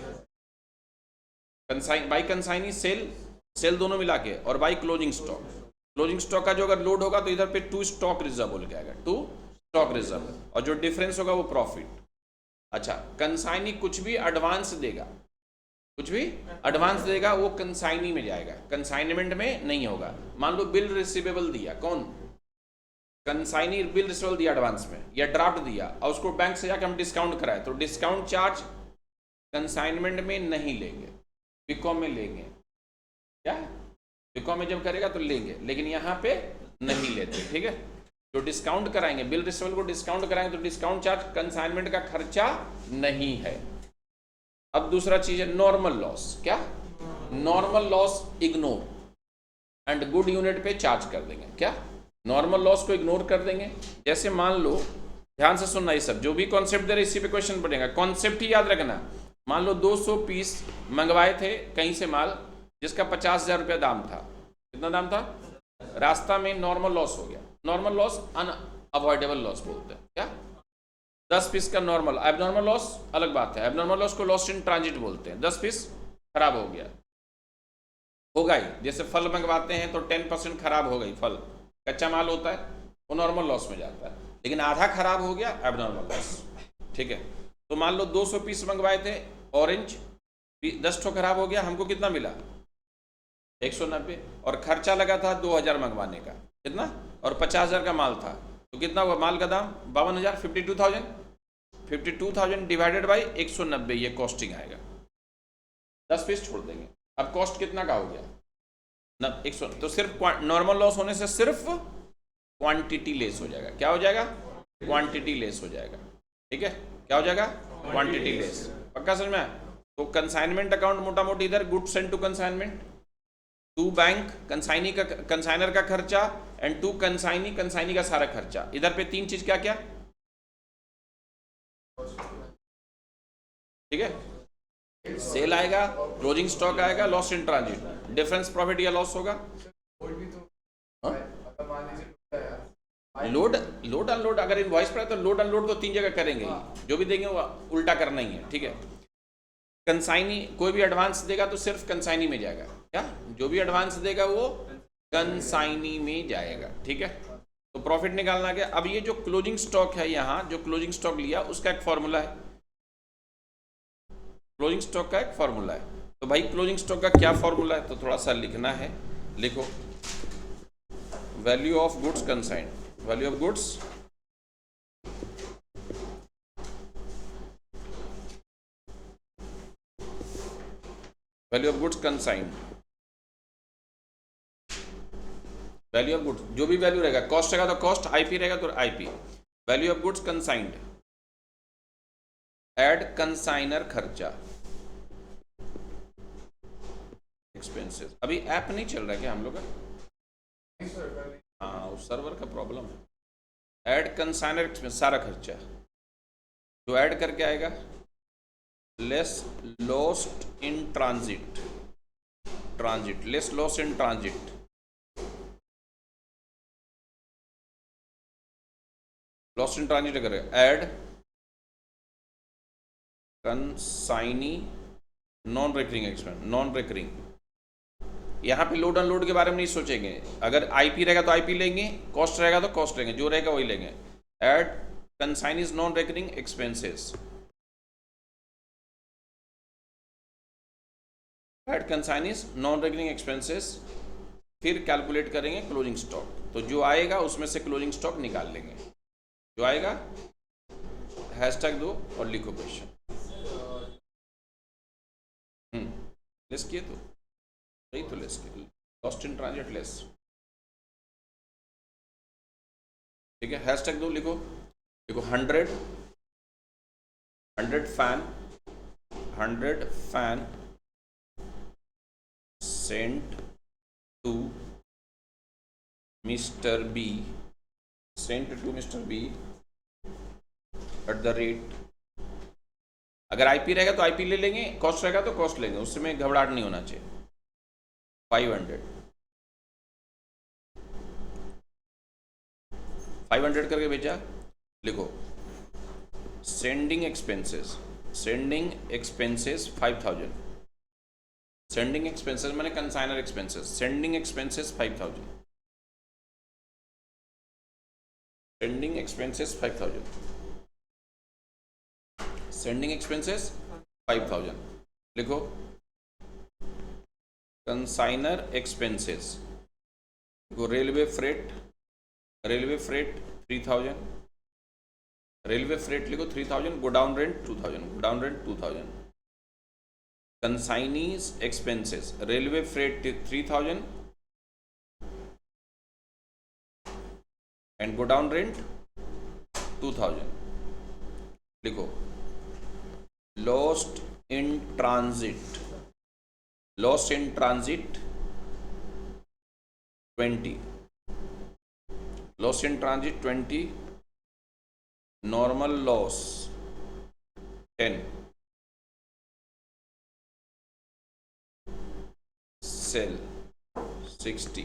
consign by consignee sale, sale दोनों मिला के, और by closing stock. Closing stock का जो अगर लोड होगा तो इधर पे टू स्टॉक रिजर्व बोल के आएगा, टू स्टॉक रिजर्व, और जो डिफरेंस होगा वो प्रॉफिट। अच्छा, कंसाइनी कुछ भी एडवांस देगा, कुछ भी एडवांस देगा वो कंसाइनी में जाएगा, कंसाइनमेंट में नहीं होगा। मान लो बिल रिसीवेबल दिया, कौन कंसाइनी बिल रिसीवेबल दिया एडवांस में, या ड्राफ्ट दिया और उसको बैंक से जाकर हम डिस्काउंट कराए, तो डिस्काउंट चार्ज कंसाइनमेंट में नहीं लेंगे, बीकॉम में लेंगे। क्या बीकॉम में जब करेगा तो लेंगे, लेकिन यहाँ पे नहीं लेते, ठीक है। जो डिस्काउंट कराएंगे, बिल रिसीवेबल को डिस्काउंट कराएंगे तो डिस्काउंट चार्ज कंसाइनमेंट का खर्चा नहीं है। अब दूसरा चीज है नॉर्मल लॉस। क्या normal loss ignore and good unit पे चार्ज कर देंगे। क्या नॉर्मल लॉस को इग्नोर कर देंगे। जैसे मान लो, ध्यान से सुनना, ये सब जो भी कॉन्सेप्ट दे रहे इसी पे क्वेश्चन पड़ेगा, कॉन्सेप्ट ही याद रखना। मान लो 200 पीस मंगवाए थे कहीं से माल, जिसका 50,000 रुपया दाम था। कितना दाम था? रास्ता में नॉर्मल लॉस हो गया। नॉर्मल लॉस अनअवॉइडेबल लॉस बोलते हैं। क्या 10 पीस का नॉर्मल, एबनॉर्मल लॉस अलग बात है, एबनॉर्मल लॉस को लॉस्ट इन ट्रांजिट बोलते हैं। 10 पीस खराब हो गया, होगा ही। जैसे फल मंगवाते हैं तो 10% खराब हो गई, फल कच्चा माल होता है, वो नॉर्मल लॉस में जाता है, लेकिन आधा खराब हो गया एबनॉर्मल लॉस, ठीक है। तो मान लो 200 पीस मंगवाए थे ऑरेंज, 10 ठो खराब हो गया, हमको कितना मिला? 190, और खर्चा लगा था 2000 मंगवाने का, कितना? और 50,000 का माल था, तो कितना हुआ माल का दाम? 52,000, 52,000। 52,000 डिवाइडेड बाई 190, ये कॉस्टिंग आएगा। 10 पीस छोड़ देंगे। अब कॉस्ट कितना का हो गया? 100। तो सिर्फ नॉर्मल लॉस होने से सिर्फ क्वांटिटी लेस हो जाएगा। क्या हो जाएगा? क्वांटिटी लेस हो जाएगा, ठीक है। क्या हो जाएगा? Quantity less. पक्का समझ में आया? तो कंसाइनमेंट अकाउंट मोटा मोटी इधर goods send to consignment, to bank consignee का, कंसाइनर का खर्चा, एंड टू कंसाइनी, कंसाइनी का सारा खर्चा। इधर पे तीन चीज क्या क्या, ठीक है। सेल आएगा, क्लोजिंग स्टॉक आएगा, loss in transit, difference profit या लॉस होगा। लोड अनलोड अगर इनवॉइस पर है तो लोड अनलोड तो 3 जगह करेंगे ही, जो भी देंगे वो उल्टा करना ही है, ठीक है। कंसाइनी कोई भी एडवांस देगा तो सिर्फ कंसाइनी में जाएगा। क्या जो भी एडवांस देगा वो कंसाइनी में जाएगा, ठीक है। तो प्रॉफिट निकालना गया। अब ये जो क्लोजिंग स्टॉक है, यहाँ जो क्लोजिंग स्टॉक लिया उसका एक फॉर्मूला है, क्लोजिंग स्टॉक का एक फॉर्मूला है। तो भाई क्लोजिंग स्टॉक का क्या फॉर्मूला है, तो थोड़ा सा लिखना है, लिखो। Value of goods consigned, value of goods value of goods consigned, value of goods जो भी वैल्यू रहेगा, कॉस्ट रहेगा तो कॉस्ट, आईपी रहेगा तो IP. Value of goods consigned add consignor खर्चा एक्सपेंसेस। अभी ऐप नहीं चल रहा क्या हम लोग का? हाँ, उस सर्वर का प्रॉब्लम है। ऐड कंसाइनर एक्सपेंस, सारा खर्चा जो ऐड करके आएगा, less lost in transit, transit less loss in transit, lost in transit अगर add consignee non recurring expense, non recurring. यहाँ पे लोड अनलोड के बारे में नहीं सोचेंगे, अगर आईपी रहेगा तो आईपी लेंगे, कॉस्ट रहेगा तो कॉस्ट लेंगे, जो रहेगा वही लेंगे। Add consignee's non recurring expenses, add consignee's non recurring expenses फिर कैलकुलेट करेंगे क्लोजिंग स्टॉक। तो जो आएगा उसमें से क्लोजिंग स्टॉक निकाल लेंगे, जो आएगा। हैशटैग दो और लिखो क्वेश्चन। लेस किए तो सही, तो लेस किए, लॉस्ट इन ट्रांजिट लेस। ठीक है, हैशटैग दो, लिखो। देखो 100 fan sent to mister B, sent to mister B at the rate. अगर आईपी रहेगा तो आईपी ले लेंगे, कॉस्ट रहेगा तो कॉस्ट लेंगे, उसमें घबराहट नहीं होना चाहिए। 500 करके भेजा। लिखो सेंडिंग एक्सपेंसेस 5000। सेंडिंग एक्सपेंसेस मैंने consignor expenses, sending expenses 5000, sending expenses 5000, sending expenses 5000। लिखो कंसाइनर एक्सपेंसेस, देखो रेलवे फ्रेट 3000, रेलवे फ्रेट लिखो 3000, godown rent 2000, consignee's expenses, railway freight 3000 and godown rent 2000। लिखो lost in transit 20, loss in transit 20, normal loss 10, sale 60,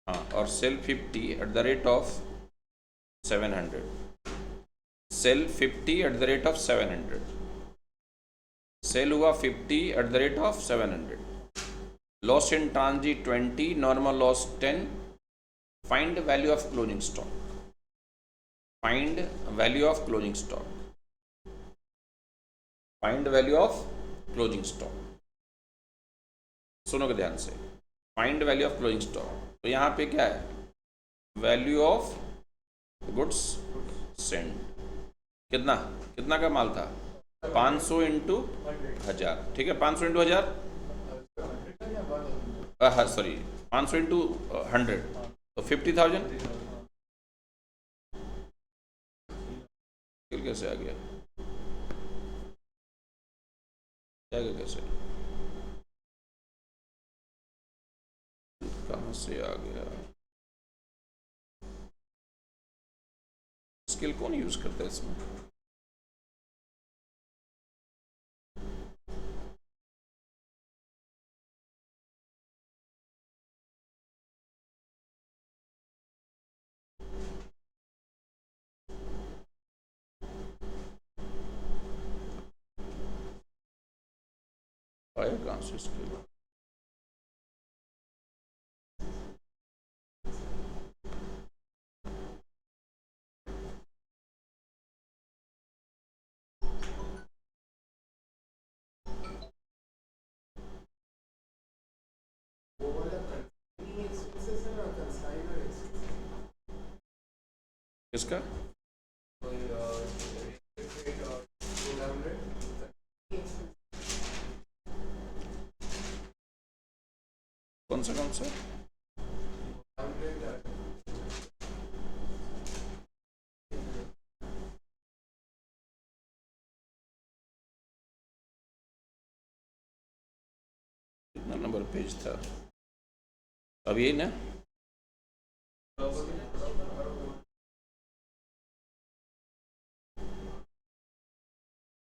हाँ, और sale 50 at the rate of 700, sale 50 at the rate of 700, cell हुआ 50 at the rate of 700, loss in transit 20, normal loss 10, find value of closing stock, find value of closing stock, find value of closing stock. सुनोगे ध्यान से, find value of closing stock. तो यहाँ पे क्या है, वैल्यू ऑफ गुड्स सेंड, कितना का माल था, 500 इंटू 1000, ठीक है, 500 इंटू 1000, सॉरी 500 इंटू 100, तो 50,000। कैसे आ गया, कैसे, कहाँ से आ गया? स्केल कौन यूज करता है इसमें? आया कहाँ से स्केल? किसका? कौन सा कितना नंबर पेज था अब, यही ना?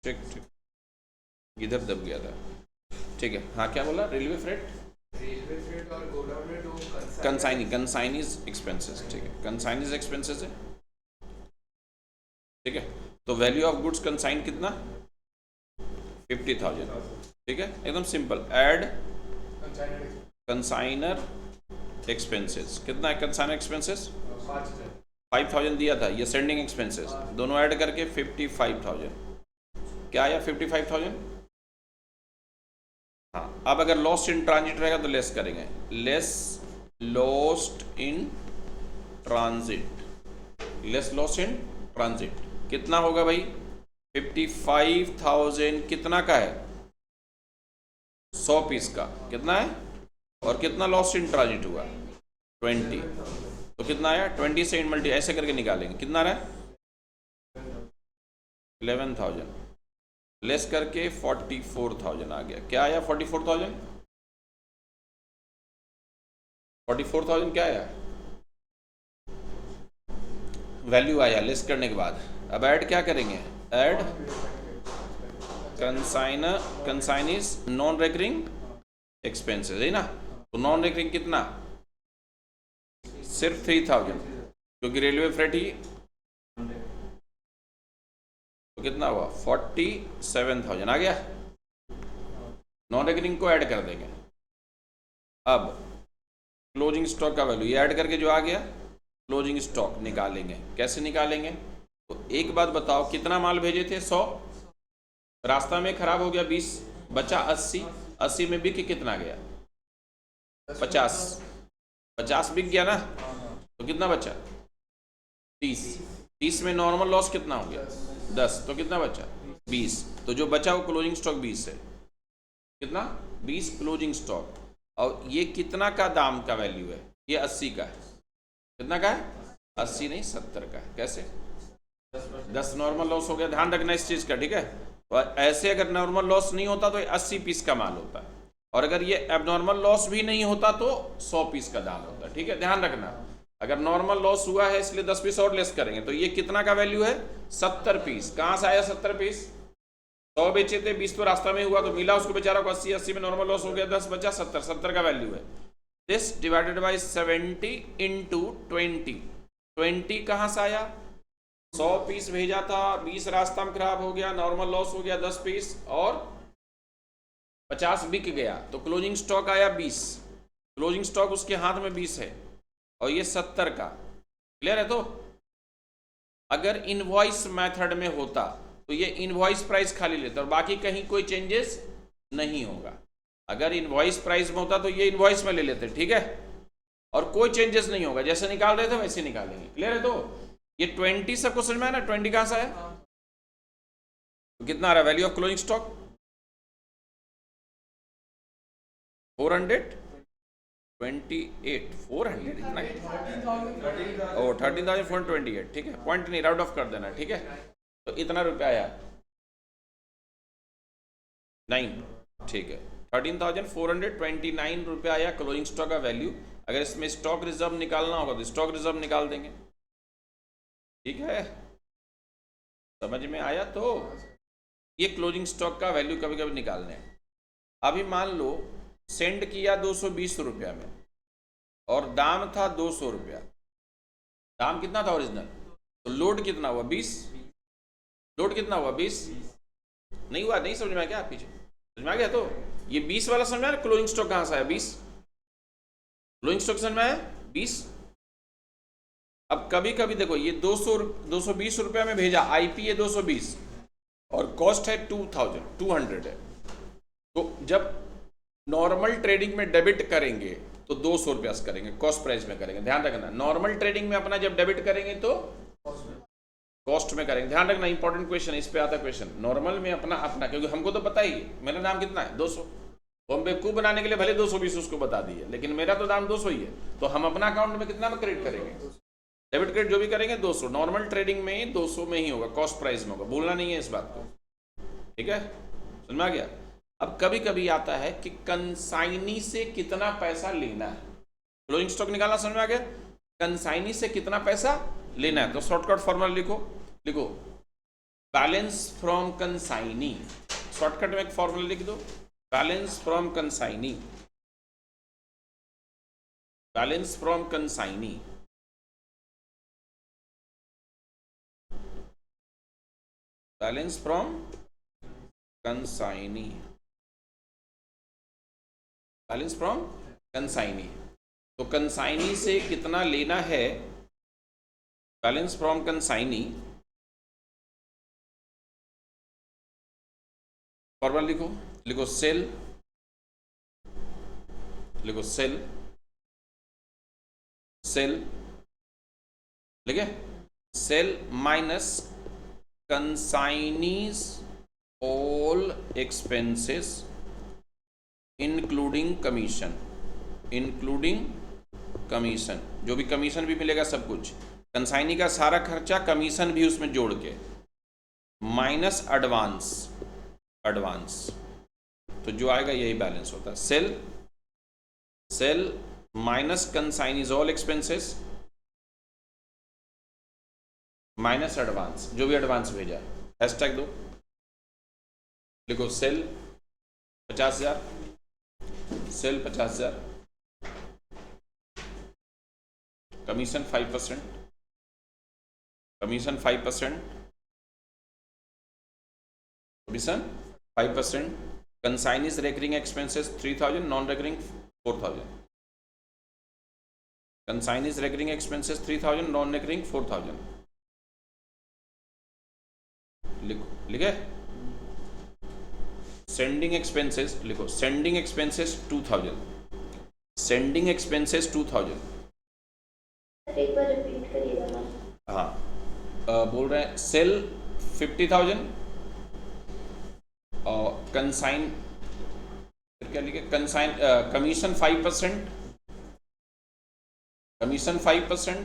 ठीक, इधर दब गया था। ठीक है, हाँ, क्या बोला? रेलवे फ्रेट और गोडाउन रेट, कंसाइनीज एक्सपेंसेस, ठीक है, कंसाइनीज एक्सपेंसेस है, ठीक है। तो वैल्यू ऑफ गुड्स कंसाइन कितना, 50,000, ठीक है, एकदम सिंपल। ऐड कंसाइनर एक्सपेंसेस, कितना है कंसाइनर एक्सपेंसेस? 5,000 दिया था, ये सेंडिंग एक्सपेंसेस, दोनों ऐड करके 55,000। क्या आया 55,000? हाँ, अब अगर लॉस्ट इन ट्रांजिट रहेगा तो लेस करेंगे, less lost in transit, less lost in transit कितना होगा भाई? 55,000 कितना का है? 100 पीस का कितना है? और कितना लॉस्ट इन ट्रांजिट हुआ? 20। तो कितना आया? 20 से इन मल्टी ऐसे करके निकालेंगे, कितना रहा है? 11,000 लेस करके 44,000 आ गया। क्या आया? 44,000। 44,000 क्या आया? वैल्यू आया लेस करने के बाद। अब ऐड क्या करेंगे? ऐड कंसाइनिस नॉन रेकरिंग एक्सपेंसेस, है ना? तो नॉन रेकरिंग कितना? सिर्फ 3,000, क्योंकि रेलवे फ्रेट ही। तो कितना हुआ? 47,000 आ गया। नॉन रेकरिंग को ऐड कर देंगे। अब क्लोजिंग स्टॉक का वैल्यू ये ऐड करके जो आ गया, क्लोजिंग स्टॉक निकालेंगे। कैसे निकालेंगे? तो एक बात बताओ, कितना माल भेजे थे? 100, रास्ता में खराब हो गया 20, बचा 80। 80 में बिक कितना गया? 50। 50 बिक गया ना, तो कितना बचा? 30। 30 में नॉर्मल लॉस कितना हो गया? 10। तो कितना बचा? 20। तो जो बचा वो क्लोजिंग स्टॉक 20 है। कितना? 20 क्लोजिंग स्टॉक। और ये कितना का दाम का वैल्यू है? ये 80 का है। कितना का है? 80 नहीं 70 का है। कैसे? 10 नॉर्मल लॉस हो गया, ध्यान रखना इस चीज का, ठीक है? और ऐसे अगर नॉर्मल लॉस नहीं होता तो 80 पीस का माल होता है, और अगर ये एबनॉर्मल लॉस भी नहीं होता तो 100 पीस का दाम होता है, ठीक है? ध्यान रखना। अगर नॉर्मल लॉस हुआ है इसलिए 10 पीस और लेस करेंगे, तो ये कितना का वैल्यू है? 70 पीस। कहां से आया 70 पीस? 100 बेचे थे, 20 तो रास्ता में हुआ तो मिला उसको बेचारा को 80। 80 में नॉर्मल लॉस हो गया, 10 बचा 70। 70 का वैल्यू है। This divided by 70 into 20। 20 कहां से आया? 100 पीस भेजा था, 20 रास्ता में खराब हो गया, नॉर्मल लॉस हो गया 10 पीस, और 50 बिक गया, तो क्लोजिंग स्टॉक आया 20। क्लोजिंग स्टॉक उसके हाथ में 20 है और ये 70 का। क्लियर है? तो अगर इनवॉइस मेथड में होता तो ये इनवॉइस प्राइस खाली लेता और बाकी कहीं कोई चेंजेस नहीं होगा। अगर इनवॉइस प्राइस में होता तो ये इनवॉइस में ले लेते, ठीक है? और कोई चेंजेस नहीं होगा, जैसे निकाल रहे थे वैसे निकालेंगे। क्लियर है? तो ये 20 सबको समझ में आया ना? 20 कहां से आया? तो कितना आ रहा है वैल्यू ऑफ क्लोजिंग स्टॉक? 428। 400 इतना? ओ 13,428, ठीक है? पॉइंट नहीं, राउंड ऑफ कर देना, ठीक है? तो इतना रुपया आया 9, ठीक है? 13,429 रुपया आया क्लोजिंग स्टॉक का वैल्यू। अगर इसमें स्टॉक रिजर्व निकालना होगा तो स्टॉक रिजर्व निकाल देंगे, ठीक है? समझ में आया? तो ये क्लोजिंग स्टॉक का वैल्यू कभी कभी निकालने हैं। अभी मान लो सेंड किया 220 रुपया में और दाम था 200 रुपया। दाम कितना था ओरिजिनल? तो लोड कितना हुआ? 20। लोड कितना हुआ? 20। नहीं हुआ? नहीं समझ में आ गया? आप पीछे समझ में आ गया? तो ये 20 वाला समझ में आया? क्लोजिंग स्टॉक कहां से आया? 20 क्लोजिंग स्टॉक समझ में आया? 20। अब कभी कभी देखो ये 220 रुपया में भेजा, आईपी है 220 और कॉस्ट है 200 है। तो जब नॉर्मल ट्रेडिंग में डेबिट करेंगे तो 200 रुपया करेंगे, कॉस्ट प्राइस में करेंगे। ध्यान रखना, नॉर्मल ट्रेडिंग में अपना जब डेबिट करेंगे तो कॉस्ट में करेंगे। ध्यान रखना, इंपॉर्टेंट क्वेश्चन, इस पे आता क्वेश्चन। नॉर्मल में अपना अपना, क्योंकि हमको तो पता ही है मेरा दाम कितना है 200, तो हम बेवकूफ बनाने के लिए भले 220 उसको बता दिए, लेकिन मेरा तो दाम 200 ही है। तो हम अपना अकाउंट में कितना में क्रेडिट करेंगे? डेबिट क्रेडिट जो भी करेंगे 200। नॉर्मल ट्रेडिंग में 200 में ही होगा, कॉस्ट प्राइस में होगा, भूलना नहीं है इस बात को, ठीक है? समझ में आ गया? अब कभी कभी आता है कि कंसाइनी से कितना पैसा लेना है, क्लोजिंग स्टॉक निकालना। समझ में आ गया? कंसाइनी से कितना पैसा लेना है, तो शॉर्टकट फॉर्मूला लिखो बैलेंस फ्रॉम कंसाइनी। शॉर्टकट में एक फॉर्मूला लिख दो, balance from consignee. Balance from consignee, balance from consignee, balance from consignee. तो कंसाइनी से कितना लेना है, बैलेंस फ्रॉम कंसाइनी। फॉर्मूला लिखो सेल लिखो सेल, सेल लिखे, sale minus consignee's all expenses including commission, including commission, जो भी कमीशन भी मिलेगा सब कुछ, कंसाइनी का सारा खर्चा, कमीशन भी उसमें जोड़ के, माइनस एडवांस, एडवांस, तो जो आएगा यही बैलेंस होता है। Sale, sale minus consignee's all expenses minus advance, जो भी एडवांस भेजा है, हैशटैग दो, लिखो sale 50,000, sale 50,000, commission 5%, commission 5%, commission 5%, consignee's recurring expenses 3,000, non recurring 4,000, consignee's recurring expenses 3,000, non recurring 4,000, लिखो, लिखे। सेंडिंग एक्सपेंसेस लिखो, सेंडिंग एक्सपेंसेस 2,000, सेंडिंग एक्सपेंसेस 2,000, एक बार रिपीट करिएगा। हाँ बोल रहे हैं सेल 50,000 और कंसाइन, क्या लिखे, consign, commission 5%, commission 5%,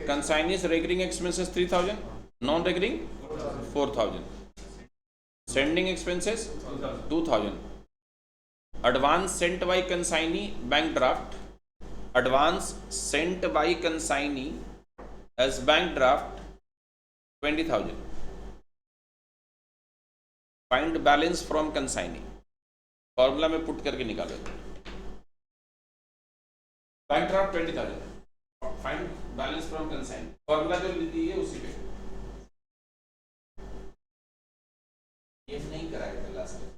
consignee's recurring expenses 3,000, non recurring 4,000, sending expenses 2,000, advance sent by consignee bank draft, advance sent by consignee as bank draft 20,000, find balance from consignee, formula में पुट करके निकालो, bank draft 20,000, find balance from consignee, formula जो दी है उसी पे, ये नहीं कराएगा लास्ट में।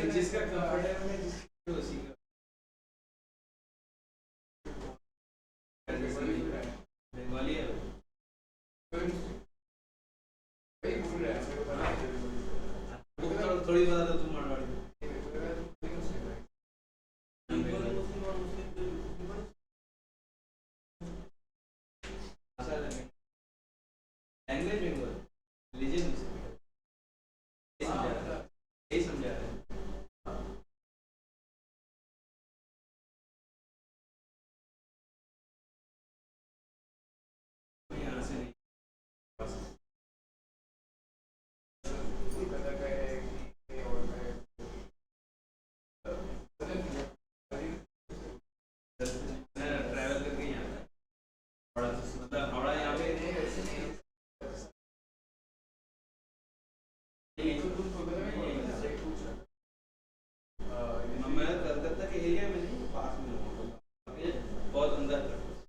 जिसका कंफर्टेबल है जिसको उसी का बंगाली है थोड़ी बता दो तुम मारवाड़ी लैंग्वेज बंगाल रिलीजन यही समझा रहे हैं यहाँ से नहीं ट्रैवल करके यहाँ हावड़ा मतलब हावड़ा यहाँ पे मैं कलकत्ता के एरिया में नहीं पास में हूँ बहुत अंदर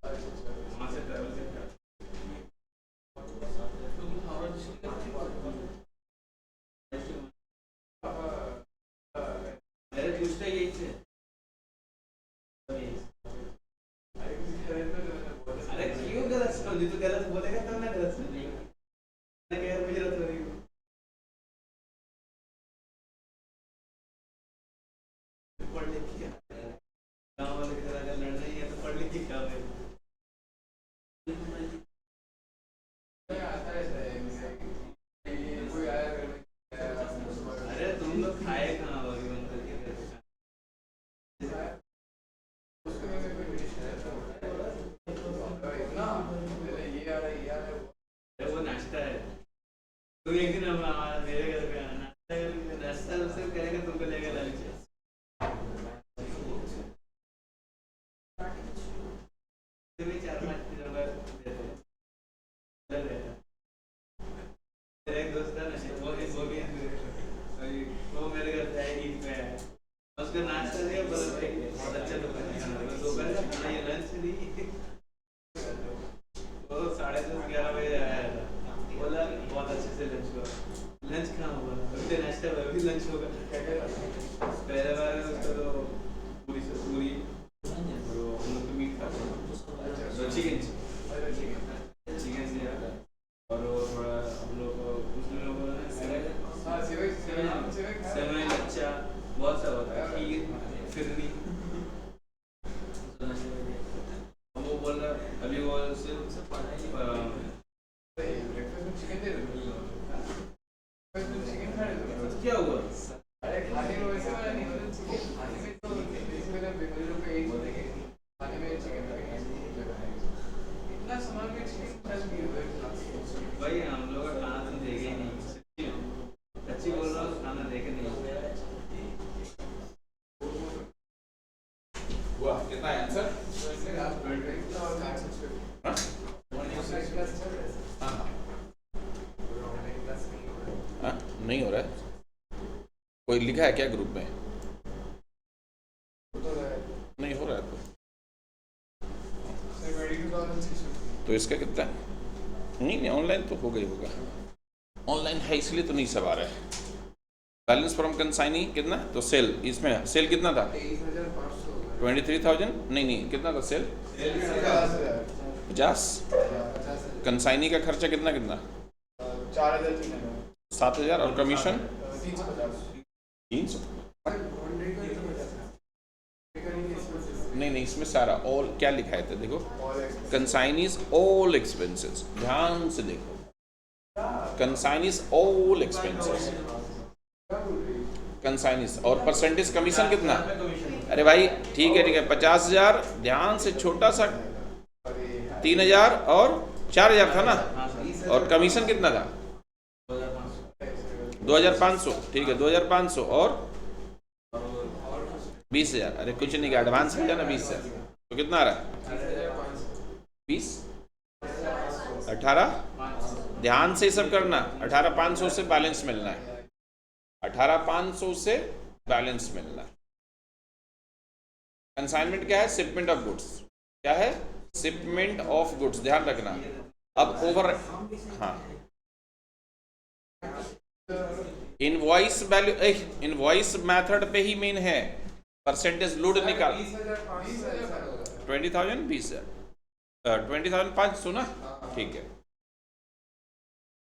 वहाँ से ट्रैवल करके मेरे ट्यूसडे यही थे अरे क्यों गलत समझी तो गलत बोलेगा तब मैं गलत समझेगा मैं कह मुझे गलत हो रही हूँ पढ़ लिख के गाँव वाले की तरह अगर लड़ना ही है तो पढ़ लिख के क्या है अरे तुम लोग खाए कहाँ हो अभी बंद करके अरे वो नाश्ता है तू एक दिन मेरे घर पे आना नाश्ता उससे करेगा तुमको लेकर लंच भी 4-5 दिनों बाद देते हैं मेरा एक दोस्त है ना वो मेरे घर पे ईद पे है उसको नाश्ता दिया बहुत अच्छा दुकान है खाना दोपहर का खाना ये लंच दी वो 10:30-11 बजे आया था बोला बहुत अच्छे से लंच हुआ लंच कहाँ हुआ अभी नाश्ता हुआ अभी लंच होगा पहले बार उसको तो पूरी नहीं हो रहा है? कोई लिखा है क्या ग्रुप में? नहीं हो रहा है तो इसका कितना है? नहीं ऑनलाइन तो हो गई होगा, ऑनलाइन है इसलिए तो नहीं सब आ रहा है। बैलेंस फ्रॉम कंसाइनी कितना? तो सेल, इसमें सेल कितना था? 23,000। नहीं कितना था सेल? 50। कंसाइनी का खर्चा कितना 7,000 और कमीशन 300। नहीं इसमें सारा ऑल क्या लिखा है? तो देखो कंसाइनीज ऑल एक्सपेंसेस, ध्यान से देखो, कंसाइनीज ऑल एक्सपेंसेस, कंसाइनीज और परसेंटेज कमीशन कितना? अरे भाई ठीक है 50,000, ध्यान से, छोटा सा 3,000 और 4,000 था ना, और कमीशन कितना था? 2,500। ठीक है 2,500 और 20,000। अरे कुछ नहीं का एडवांस मिल जाना 20,000, तो कितना आ रहा है? 20 18। ध्यान से सब करना, 18,500 से बैलेंस मिलना है, 18,500 से बैलेंस मिलना है। कंसाइनमेंट क्या है? Shipment of goods. क्या है? शिपमेंट ऑफ गुड्स, ध्यान रखना। अब ओवर, हाँ इनवॉइस वैल्यू, इनवॉइस मेथड पे ही मेन है, परसेंटेज लोड निकाल 20,000 20,000 20,500 ना, ठीक है।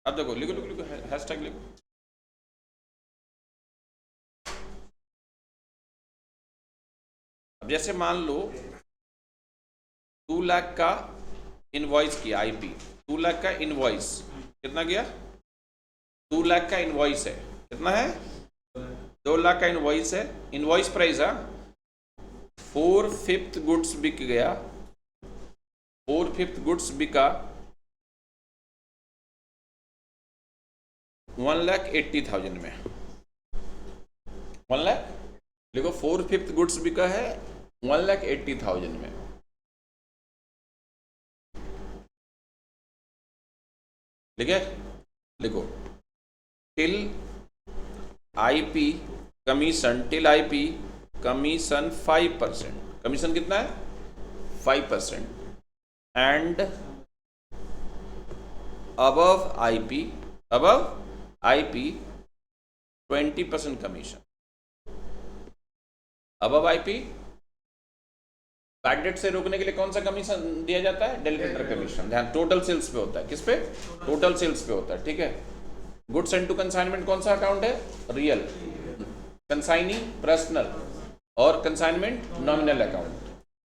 अब देखो लिखो हैशटैग लिखो, अब जैसे मान लो 2 लाख का इनवॉइस किया, आईपी 2 लाख का इनवॉइस कितना गया? 2 लाख का इनवॉइस है, कितना है? 2 लाख का इनवॉइस है, इनवॉइस प्राइस है 4/5 गुड्स बिक गया, 4/5 गुड्स बिका 1,80,000 में। 1 लाख देखो 4/5 गुड्स बिका है 1,80,000 में। ठीक है, लिखो till IP commission, till IP commission 5%, commission कितना है? 5%, and above IP 20% commission. Above IP bad debt से रोकने के लिए कौन सा कमीशन दिया जाता है? डेलीवेटर कमीशन। ध्यान, टोटल सेल्स पे होता है, किस पे? टोटल सेल्स पे होता है, ठीक है। गुड्स एंड टू कंसाइनमेंट कौन सा अकाउंट है? रियल, कंसाइनी पर्सनल, और कंसाइनमेंट नॉमिनल अकाउंट।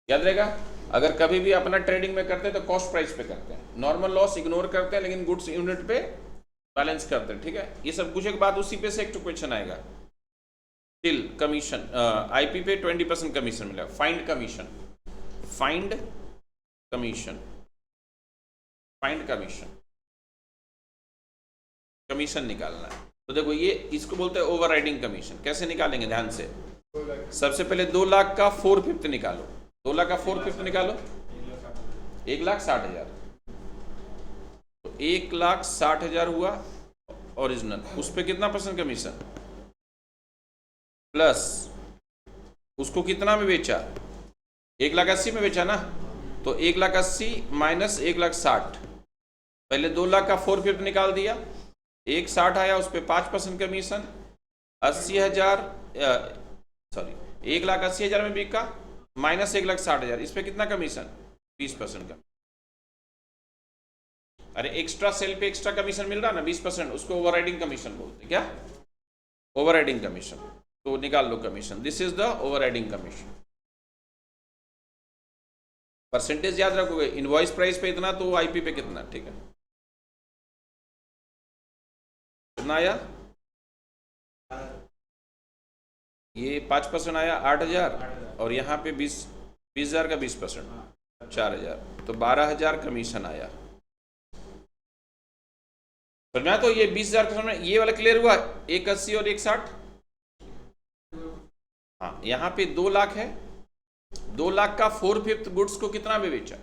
याद रहेगा, अगर कभी भी अपना ट्रेडिंग में करते हैं तो कॉस्ट प्राइस पे करते हैं, नॉर्मल लॉस इग्नोर करते हैं, लेकिन गुड्स यूनिट पे बैलेंस करते हैं, ठीक है। ये सब पूछे के बाद उसी पे से एक क्वेश्चन आएगा, टिल कमीशन आईपी पे 20% कमीशन मिला, find commission, find commission, find commission, commission निकालना है। तो देखो ये इसको बोलते हैं ओवरराइडिंग कमीशन। कैसे निकालेंगे? ध्यान से, सबसे पहले 2 लाख का 4/5 निकालो, 2 लाख का 4/5 निकालो, 1,60,000, तो 1,60,000 हुआ ओरिजिनल, उस पर कितना % कमीशन, प्लस उसको कितना में बेचा? 1,80,000 में बेचा ना, तो 1,80,000 माइनस 1,60,000, पहले 2 लाख का 4/5 निकाल दिया, 1,60,000 आया, उस पर 5% कमीशन, 80,000 सॉरी 1,80,000 में बिका, माइनस 1,60,000, इस पर कितना कमीशन? 20% का। अरे एक्स्ट्रा सेल पे एक्स्ट्रा कमीशन मिल रहा ना 20%, उसको ओवरराइडिंग कमीशन बोलते हैं। क्या? Overriding commission. तो निकाल लो commission, this is the overriding commission. Percentage याद रखोगे, इनवॉइस प्राइस पे इतना तो आईपी पे कितना, ठीक है। कितना आया? ये 5% आया 8,000, और यहाँ पे 20,000 का 20% 4,000, तो 12,000 कमीशन आया। पर मैं तो ये 20,000 का समझ, ये वाला क्लियर हुआ, 1,80,000 और 1,60,000। हाँ, यहाँ पे 2 लाख है, 2 लाख का 4/5 गुड्स को कितना में बेचा?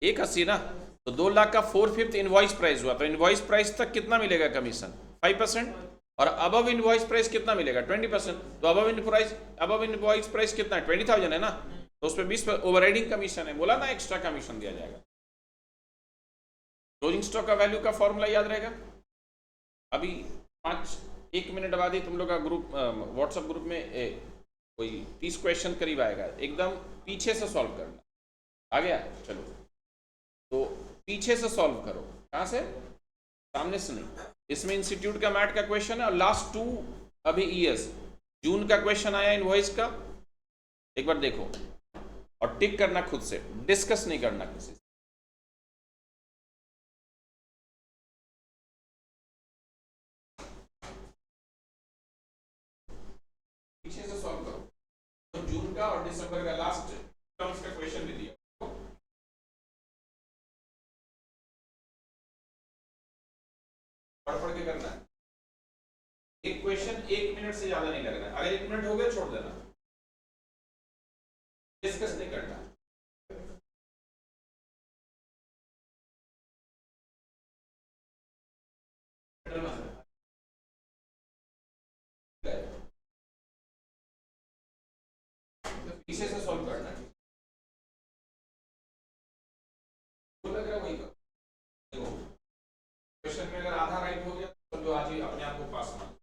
1,80,000 ना, तो 2 लाख का 4/5 इनवॉइस प्राइस हुआ, तो इनवॉइस प्राइस तक कितना मिलेगा कमीशन? 5%। और अबव इनवॉइस प्राइस कितना मिलेगा 20%। तो अबव इनवॉइस प्राइस कितना है 20,000 है ना, तो उस पर 20 ओवरराइडिंग कमीशन है, बोला ना एक्स्ट्रा कमीशन दिया जाएगा। क्लोजिंग स्टॉक का वैल्यू का फॉर्मूला याद रहेगा। अभी 1 मिनट बाद ही तुम लोग का ग्रुप व्हाट्सएप ग्रुप में कोई 30 क्वेश्चन करीब आएगा, एकदम पीछे से सॉल्व करना। आ गया, चलो तो पीछे से सॉल्व करो। कहाँ से? सामने से नहीं। इसमें इंस्टीट्यूट का मैट का क्वेश्चन है और लास्ट 2 अभी ईएस जून का क्वेश्चन आया इनवॉइस का, एक बार देखो और टिक करना खुद से, डिस्कस नहीं करना किसी से। पीछे से सॉल्व करो, तो जून का और दिसंबर का लास्ट टर्म्स का क्वेश्चन भी दिया। पढ़ के करना है। एक क्वेश्चन 1 मिनट से ज्यादा नहीं लगना है, अगर 1 मिनट हो गया छोड़ देना, डिस्कस नहीं करना। पीछे से सॉल्व करना है, तो लग रहा है वही करो। देखो क्वेश्चन में अगर आधा राइट हो गया तो जो आज ही अपने आप को पास मान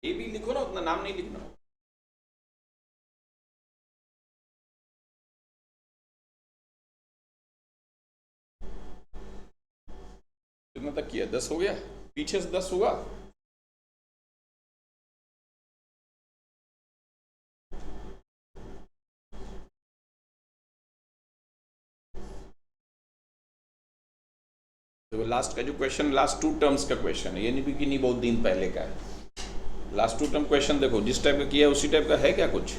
ए भी लिखो ना, उतना नाम नहीं लिखना। कितना तक किया? 10 हो गया, पीछे से 10 होगा। तो लास्ट का जो क्वेश्चन, लास्ट 2 टर्म्स का क्वेश्चन है, ये नहीं कि नहीं बहुत दिन पहले का है। लास्ट 2 टर्म क्वेश्चन देखो, जिस टाइप का किया उसी टाइप का है क्या कुछ?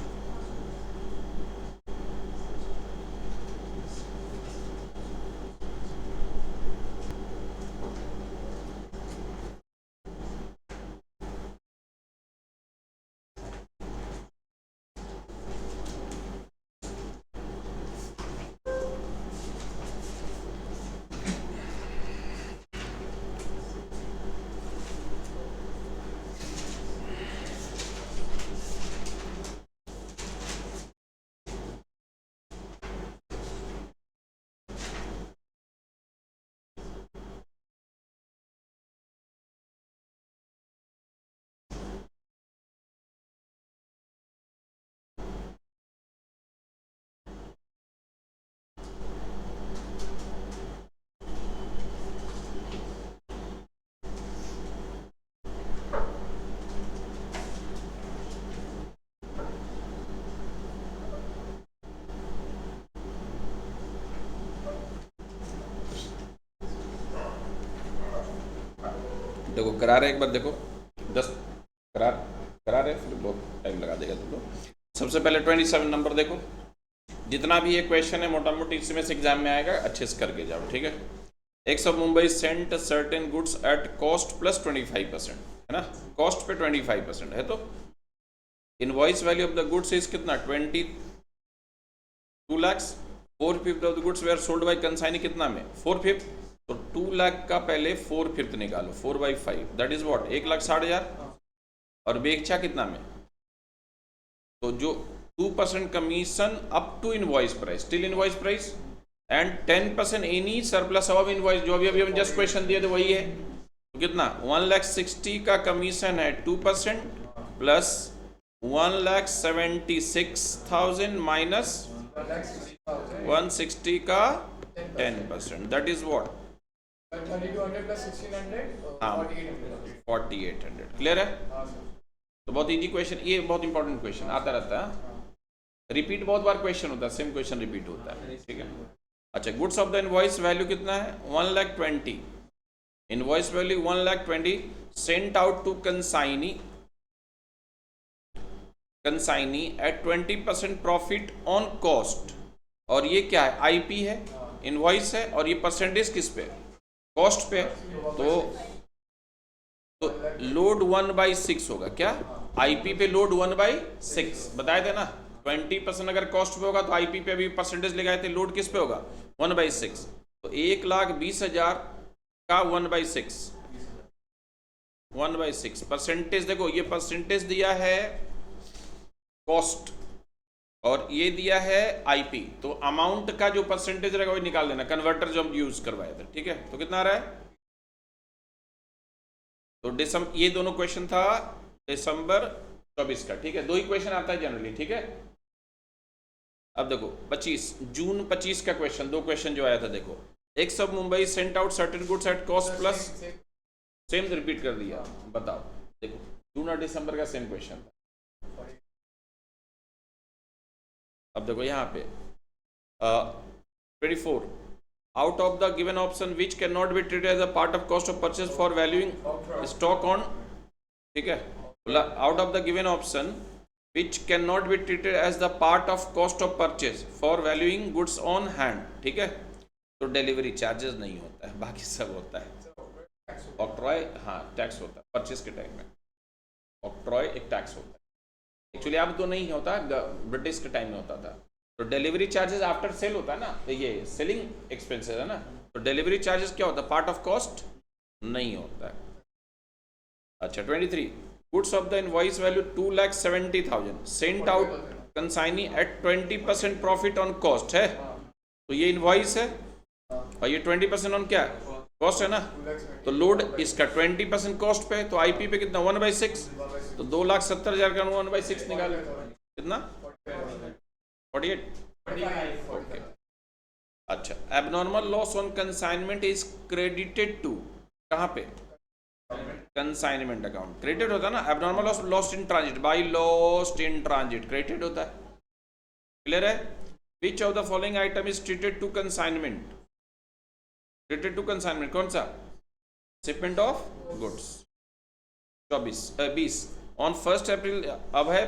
देखो करा रहे, एक बार देखो 10 करा रहे, फिर बहुत टाइम लगा देगा तुमको। सबसे पहले 27 नंबर देखो, जितना भी ये क्वेश्चन है मोटा मोटी इसमें से एग्जाम में आएगा, अच्छे से करके जाओ, ठीक है। X of Mumbai sent certain goods at cost plus 25%, है ना, कॉस्ट पे 25% है, तो invoice value of the goods is कितना 22 lakhs, 4/5 of the goods were sold by consignee कितना में 4/5, तो 2 लाख का पहले 4/5 निकालो, 4/5 दैट इज व्हाट 1,60,000, और बेचा कितना में, तो जो 2% commission up to invoice price, till invoice price, and 10% any surplus of invoice, जो अभी हम जस्ट क्वेश्चन दिए थे वही है, तो कितना 1,60,000 का कमीशन है 2% प्लस 1,76,000 माइनस 160 का 10%, दैट इज व्हाट 3,200 plus 1,600 हाँ 4,800। 4,800, क्लियर है। हाँ सर। तो बहुत इजी क्वेश्चन, ये बहुत इंपॉर्टेंट क्वेश्चन आता रहता है, रिपीट बहुत बार क्वेश्चन होता है, सेम क्वेश्चन रिपीट होता है, ठीक है। अच्छा, goods of the invoice value कितना है 1,20,000, invoice value 1,20,000 sent out to consignee at 20% profit on cost, और ये क्या है आईपी है, इनवॉइस है, और ये परसेंटेज किस पे कॉस्ट पे, तो लोड 1/6 होगा, क्या आईपी पे लोड 1/6 बताए थे ना, 20% अगर कॉस्ट पे होगा तो आईपी पे अभी परसेंटेज लगाए थे, लोड किस पे होगा 1/6, तो 1,20,000 का 1/6 परसेंटेज, देखो ये परसेंटेज दिया है कॉस्ट और ये दिया है आईपी, तो अमाउंट का जो परसेंटेज रहेगा वो निकाल देना, कन्वर्टर जो हम यूज करवाए थे, ठीक है। तो कितना आ रहा है, तो ये दोनों क्वेश्चन था दिसंबर 24 का, ठीक है, 2 ही क्वेश्चन आता है जनरली, ठीक है। अब देखो 25 जून 25 का क्वेश्चन, 2 क्वेश्चन जो आया था, देखो x of Mumbai sent out certain goods at cost plus, same repeat कर दिया, बताओ, देखो जून और दिसंबर का सेम क्वेश्चन था। अब देखो यहाँ पे 24 out of the given option which can not be treated as a part of cost of purchase for valuing stock on, ठीक है, out of the given option which can not be treated as the part of cost of purchase for valuing goods on hand, ठीक है, तो डिलीवरी चार्जेस नहीं होता है, बाकी सब होता है। ऑक्ट्रॉय हाँ टैक्स होता है परचेज के टाइम में, ऑक्ट्रॉय एक टैक्स होता है, एक्चुअली अब तो नहीं होता, ब्रिटिश के टाइम में होता था। तो डिलीवरी चार्जेस आफ्टर सेल होता है ना, तो ये सेलिंग एक्सपेंसेस है ना, तो डिलीवरी चार्जेस क्या होता है, पार्ट ऑफ कॉस्ट नहीं होता है। अच्छा 23 goods of the invoice value 2,70,000 sent out consignee at 20% profit on cost है, तो ये इनवॉइस है और ये 20% ऑन क्या है कॉस्ट है ना, तो लोड इसका 20% कॉस्ट पे, तो आईपी पे कितना 1/6, तो 2,70,000 का 1/6 निकाले, कितना 48। ओके, अच्छा, abnormal loss on consignment is credited to, कहाँ पे, कंसाइनमेंट अकाउंट क्रेडिट होता है ना, abnormal loss lost in transit, by lost in transit credit होता है, क्लियर है। Which of the following item is treated to consignment, treated to consignment कौन सा, shipment of goods. 20 on 1 April Abhay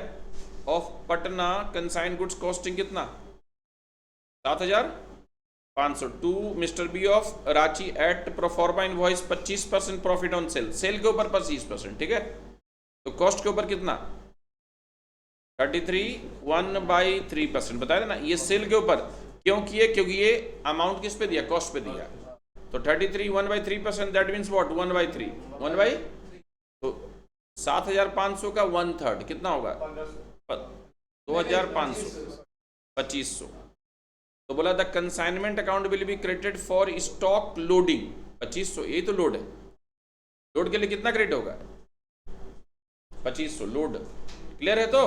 of Patna consign goods costing कितना 7,500 to mister B of Ranchi at proforma invoice 25% profit on sale, cell के ऊपर 25%, ठीक है, तो कॉस्ट के ऊपर कितना 33 1/3% बताया था ना, ये सेल के ऊपर क्यों किए, क्योंकि ये अमाउंट किस पे दिया, कॉस्ट पे दिया, तो 33 1/3% दैट मीन्स व्हाट 1/3 तो 7,500 का 1/3 कितना होगा 2,500 2500, तो बोला the consignment account will be credited for stock loading 2500, यही तो लोड है, लोड के लिए कितना क्रेडिट होगा 2500 लोड, क्लियर है, तो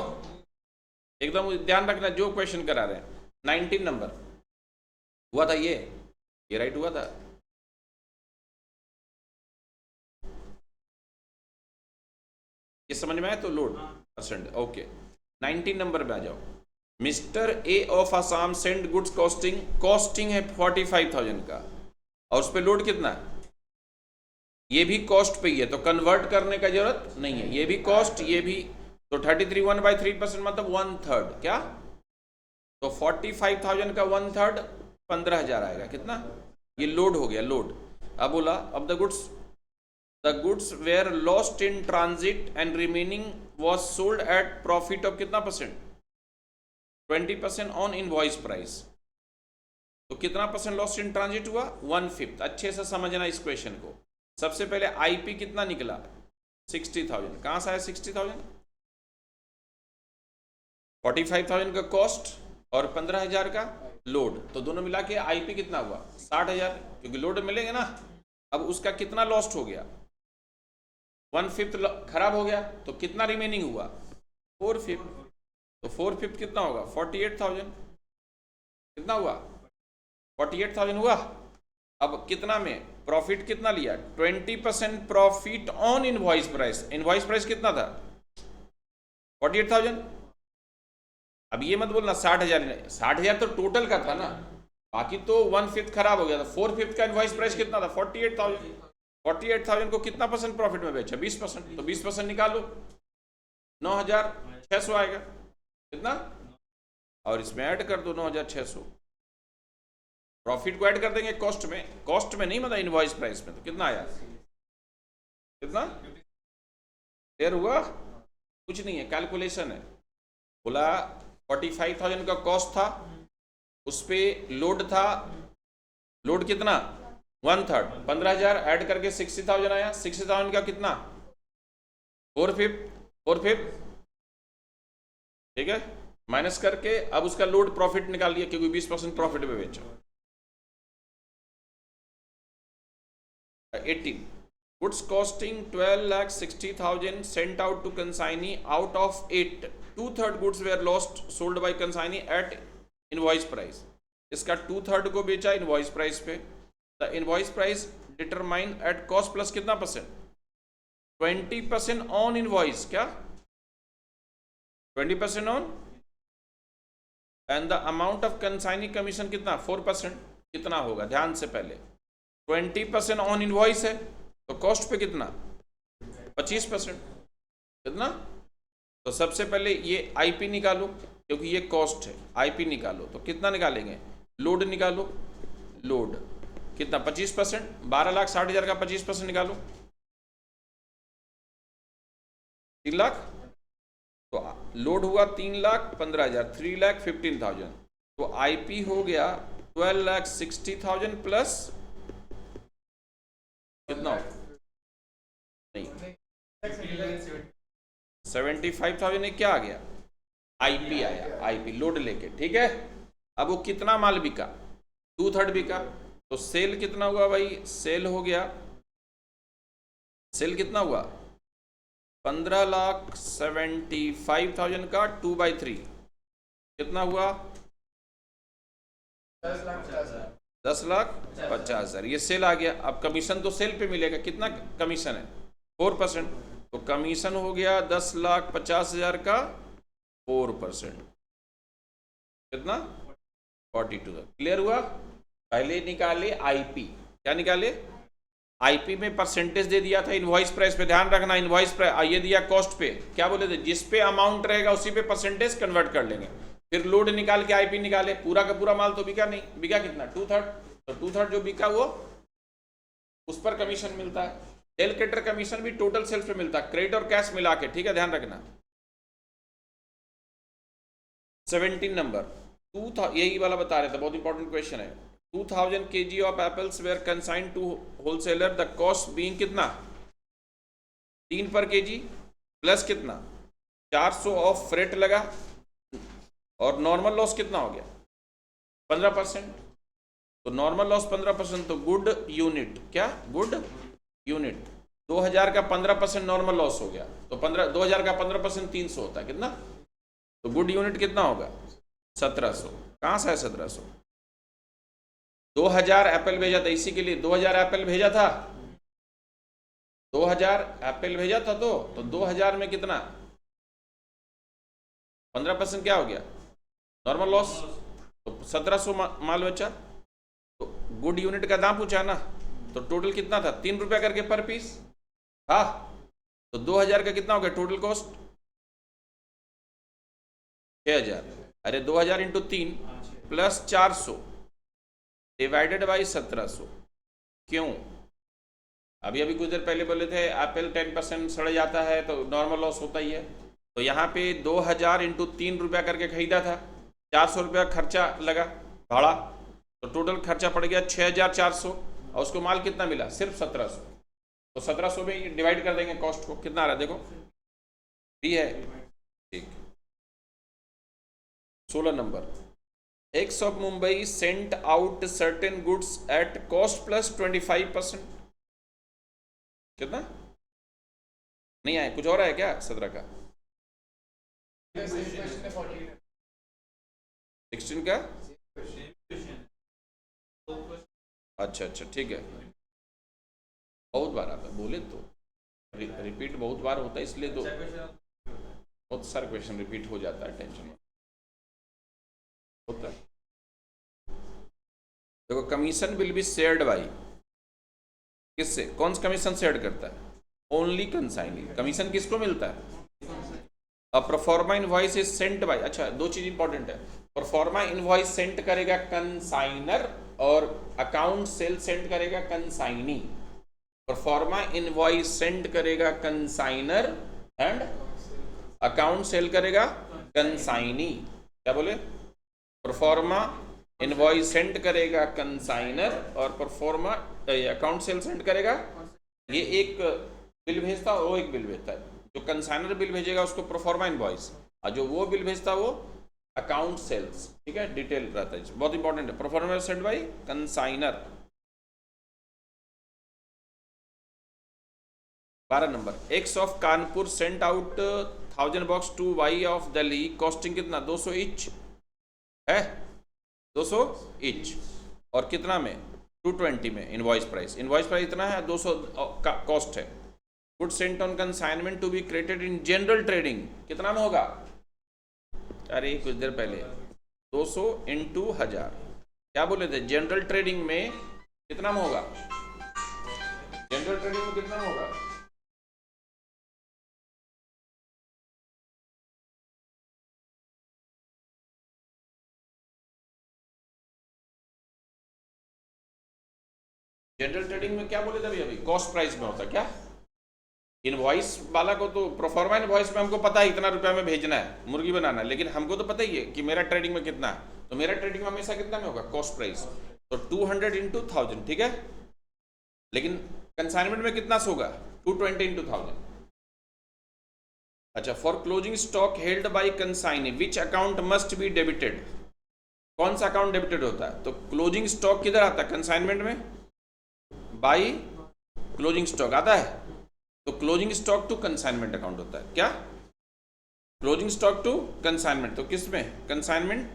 एकदम ध्यान रखना जो क्वेश्चन करा रहे हैं। 19 नंबर हुआ था ये राइट हुआ था, ये समझ में आया, तो लोड परसेंट, ओके। 19 नंबर पे आ जाओ, mister A of Assam send goods costing है 45,000 का, और उस पर लोड कितना है, ये भी कॉस्ट पे ही है, तो कन्वर्ट करने का जरूरत नहीं है, ये भी कॉस्ट, ये भी, तो 33 1/3% मतलब 1/3 क्या, तो 45,000 का 1/3 15,000 आएगा, कितना, ये लोड हो गया लोड। अब बोला अब the goods were lost in transit and remaining was sold at profit of कितना परसेंट 20% ऑन इनवॉइस प्राइस, तो कितना परसेंट लॉस्ट इन ट्रांजिट हुआ 1/5। अच्छे से समझना इस क्वेश्चन को, सबसे पहले आईपी कितना निकला 60,000, कहां से आया 60,000, 45,000 का कॉस्ट और 15,000 का लोड, तो दोनों मिला के आईपी कितना हुआ 60,000, क्योंकि लोड मिलेंगे ना, अब उसका कितना लॉस्ट हो गया 1/5 खराब हो गया, तो कितना रिमेनिंग हुआ 4/5, तो 4/5 कितना होगा 48,000, कितना हुआ 48,000 हुआ। अब कितना में प्रॉफिट कितना लिया 20% profit on invoice price, invoice price कितना था 48,000, अब ये मत बोलना 60,000 तो टोटल का था ना, बाकी तो 1/5 खराब हो गया था, 4/5 का इनवॉइस प्राइस कितना था 48,000 को कितना परसेंट प्रॉफिट में बेचा 20%, तो 20% निकालो 9,600 आएगा, कितना, और इसमें ऐड कर दो 9,600, प्रॉफिट को ऐड कर देंगे कॉस्ट में नहीं मतलब इनवॉइस प्राइस में, तो कितना आया, कितना क्लियर हुआ, कुछ नहीं है कैलकुलेशन है। बोला 45,000 का कॉस्ट था, उस पे लोड था, लोड कितना 1/3 15,000 ऐड करके 60,000 आया, 60,000 का कितना 4/5 ठीक है, माइनस करके अब उसका लोड प्रॉफिट निकाल लिया क्योंकि 20% प्रॉफिट में बेचा। 18 goods costing 12,60,000 sent out to consignee, out of it 2/3 goods were lost sold by consignee at invoice price, इसका 2/3 को बेचा इनवॉइस प्राइस पे, the invoice price determine at cost plus कितना परसेंट 20% ऑन इनवॉइस, क्या 20% on, and the amount of consignee commission कितना 4%, कितना होगा ध्यान से, पहले 20% ऑन इनवॉइस है तो कॉस्ट पे कितना 25%, कितना, तो सबसे पहले ये आईपी निकालो क्योंकि ये कॉस्ट है, आईपी निकालो, तो कितना निकालेंगे लोड निकालो, लोड कितना 25%, 12,60,000 का 25% निकालो 3 लाख, तो लोड हुआ 3,15,000 3,15,000, तो आईपी हो गया 12,60,000 प्लस कितना नहीं 75,000 ने क्या आ गया आईपी आया, आईपी लोड लेके, ठीक है। अब वो कितना माल बिका 2/3 बिका, तो सेल कितना हुआ भाई? सेल हो गया, सेल कितना हुआ? 15,75,000 का 2/3 कितना हुआ? 10,50,000। 10,50,000 ये सेल आ गया। अब कमीशन तो सेल पे मिलेगा, कितना कमीशन है? 4%। तो कमीशन हो गया 10,50,000 का 4%, कितना? 42,000। क्लियर हुआ? पहले निकाले आईपी, क्या निकाले? आईपी में परसेंटेज दे दिया था इनवॉइस प्राइस पे, ध्यान रखना इनवॉइस प्राइस, ये दिया कॉस्ट पे, क्या बोले थे? जिस पे अमाउंट रहेगा उसी पे परसेंटेज कन्वर्ट कर लेंगे। फिर लोड निकाल के आईपी निकाले, पूरा का पूरा माल तो बिका नहीं, बिका कितना? 2/3। तो 2/3 जो बिका वो उस पर कमीशन मिलता है। एलोकेटर कमीशन भी टोटल सेल्स पे मिलता है, क्रेडिट और कैश मिला के, ठीक है, ध्यान रखना। 17 नंबर यही वाला बता रहे थे, बहुत इंपॉर्टेंट क्वेश्चन है। 2000 kg of apples were consigned to wholesaler, the cost being कितना? 3 पर kg प्लस कितना? 400 ऑफ फ्रेट लगा, और नॉर्मल लॉस कितना हो गया? 15%। तो नॉर्मल लॉस 15%, तो गुड यूनिट, क्या? गुड यूनिट 2000 का 15% नॉर्मल लॉस हो गया, तो 2000 का 15% 300 होता है, कितना? तो गुड यूनिट कितना होगा? 1700। कहाँ से है 1700? 2000 एप्पल भेजा था, इसी के लिए 2000 एप्पल भेजा था, 2000 एप्पल भेजा था, तो 2000 में कितना? 15% क्या हो गया? Normal loss. तो 1700 माल बचा। तो गुड यूनिट का दाम पूछा ना, तो टोटल कितना था? 3 रुपया करके पर पीस। हाँ, तो 2000 का कितना हो गया टोटल कॉस्ट? 6000। अरे 2000 इंटू 3 प्लस 400 डिवाइडेड बाई 1700। क्यों? अभी कुछ देर पहले बोले थे एप्पल 10% सड़ जाता है तो नॉर्मल लॉस होता ही है। तो यहाँ पे 2000 इंटू 3 रुपया करके खरीदा था, 400 रुपया खर्चा लगा भाड़ा, तो टोटल खर्चा पड़ गया 6400, और उसको माल कितना मिला? सिर्फ 1700। तो 1700 में डिवाइड कर देंगे कॉस्ट को, कितना आ रहा है देखो, भी है, ठीक। 16 number, X of Mumbai sent out certain goods at cost plus 25%, कितना? नहीं आया, कुछ और है क्या 17 का? 16 का? अच्छा, ठीक है, बहुत बार आता, बोले तो रिपीट बहुत बार होता है, इसलिए तो बहुत सारे क्वेश्चन रिपीट हो जाता है, टेंशन होता है। देखो, commission will be shared by, किससे? कौन सा कमीशन शेयर करता है? Only consignee. कमीशन किसको मिलता है? Proforma invoice is sent by, अच्छा दो चीज इंपॉर्टेंट है, प्रोफॉर्मा इनवॉइस सेंट करेगा कंसाइनर और अकाउंट सेल सेंड करेगा कंसाइनी। प्रोफॉर्मा इनवॉइस सेंड करेगा कंसाइनर एंड अकाउंट सेल करेगा कंसाइनी। क्या बोले? प्रोफॉर्मा इनवॉइस सेंड करेगा कंसाइनर और प्रोफॉर्मा अकाउंट सेल सेंड करेगा, ये एक बिल भेजता और वो एक बिल भेजता है। जो कंसाइनर बिल भेजेगा उसको प्रोफॉर्मा इनवॉइस, और जो वो बिल भेजता वो अकाउंट सेल्स, ठीक है, डिटेल रहता है, बहुत इंपॉर्टेंट है। Proforma send by consignor. 12 number, X of Kanpur sent out 1000 box to Y of Delhi costing कितना? 200 ईच है, 200 ईच, और कितना में? 220 में इनवॉइस प्राइस इतना है, 200 का कॉस्ट है। Good sent on consignment to be credited in general trading, कितना में होगा? अरे कुछ देर पहले 200 इंटू 1000, क्या बोले थे? जनरल ट्रेडिंग में कितना में होगा? जनरल ट्रेडिंग में कितना में होगा? जनरल ट्रेडिंग में क्या बोले थे अभी? कॉस्ट प्राइस में होता क्या? इनवॉइस वाला को तो प्रोफॉर्मा इनवॉइस में हमको पता है इतना रुपया में भेजना है, मुर्गी बनाना है, लेकिन हमको तो पता ही है कि मेरा ट्रेडिंग में कितना है, तो मेरा ट्रेडिंग में हमेशा कितना में होगा? कॉस्ट प्राइस, तो 200 इंटू 1000, ठीक है। लेकिन कंसाइनमेंट में कितना होगा? 220 इंटू 1000। अच्छा, for closing stock held by consignee which account must be debited? कौन सा अकाउंट डेबिटेड होता है? तो क्लोजिंग स्टॉक किधर आता है? कंसाइनमेंट में, बाई क्लोजिंग स्टॉक आता है। तो closing stock to consignment account होता है। क्या? Closing stock to consignment. तो किस में? कंसाइनमेंट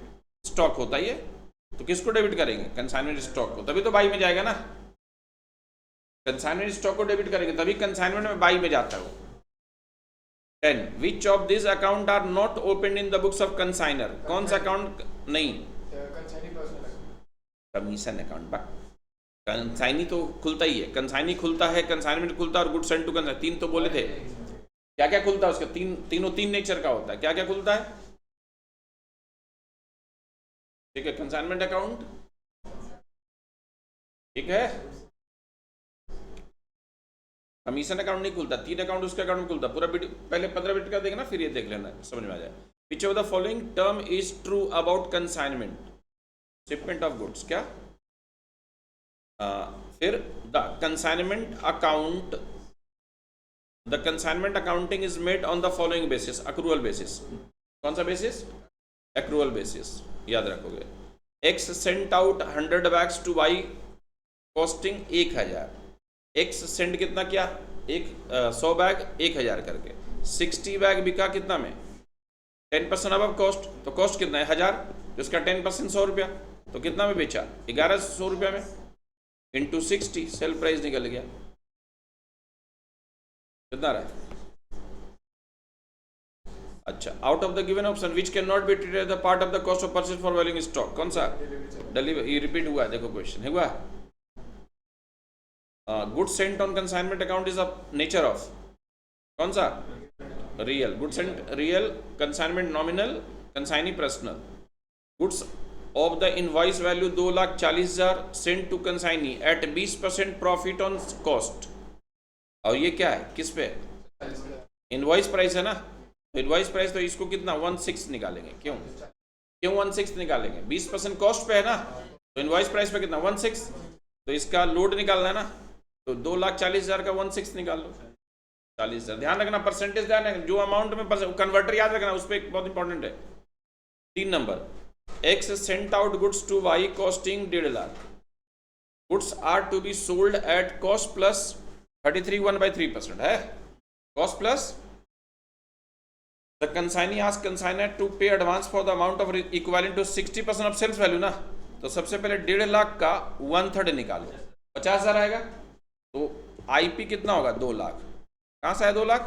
स्टॉक होता है ये। तो किसको डेबिट करेंगे? कंसाइनमेंट स्टॉक को, तभी तो बाई में जाएगा ना। कंसाइनमेंट स्टॉक को डेबिट करेंगे तभी कंसाइनमेंट में बाई में जाता है वो। 10. Which of these account are not opened in the books of consignor? कौन सा अकाउंट नहीं? Consignee personal commission account. Consignee तो खुलता ही है, कंसाइनी खुलता है, कंसाइनमेंट खुलता है और गुड्स सेंड टू कंसाइन, तीन तो बोले थे। क्या क्या खुलता है उसका? तीनों तीन नेचर का होता है। क्या क्या खुलता है? ठीक है, कंसाइनमेंट अकाउंट, ठीक है, कमीशन अकाउंट नहीं खुलता। तीन अकाउंट उसके अकाउंट में खुलता। पूरा पहले 15 मिनट का देखना, फिर ये देख लेना, समझ में आ जाए। विच of the following term is true about consignment? Shipment of goods. क्या? फिर the consignment account, the consignment accounting is made on the following basis, accrual basis. कौन सा बेसिस? एक्रूअल बेसिस, याद रखोगे। X sent out 100 bags two by costing 1000। X send कितना किया? 100 बैग 1000 करके। 60 बैग बिका कितना में? 10% अबव कॉस्ट। तो कॉस्ट कितना है? 1000, तो इसका 10% 100 रुपया। तो कितना में बेचा? 1100 रुपया में, इंटू 60, सेल प्राइस निकल गया। कितना रहा है? अच्छा, out of the given option which can not be treated as the part of the cost of purchase for valuing stock? कौन सा? डिलीवर। ये रिपीट हुआ है, देखो क्वेश्चन हुआ। Goods sent on consignment account is of nature of कौन सा? Real. Goods sent real, consignment nominal, consignee personal. Goods of the invoice value 2,40,000 sent to consignee at 20% profit on cost. और ये क्या है? किस पे? इनवॉइस प्राइस है ना। तो इनवॉइस प्राइस तो इसको कितना? 1/6 निकालेंगे। क्यों 1/6 निकालेंगे? 20% कॉस्ट पे है ना, तो इनवॉइस प्राइस पे कितना? 1/6। तो इसका लोड निकालना है ना, तो 2,40,000 का 1/6 निकाल लो, 40,000। ध्यान रखना, परसेंटेज ध्यान रखना, जो अमाउंट में कन्वर्टर याद रखना, उस पर बहुत इंपॉर्टेंट है। 3 number, X sent out goods to Y costing 1.5 lakh. Goods are to be sold at cost plus 33 1/3% है, cost plus. The consignee ask consignor to pay advance for the amount of equivalent to 60% of sales value ना। तो सबसे पहले 1.5 लाख का 1/3 निकालो, 50,000 आएगा। तो आईपी कितना होगा? 2 लाख। कहां से आया 2 लाख?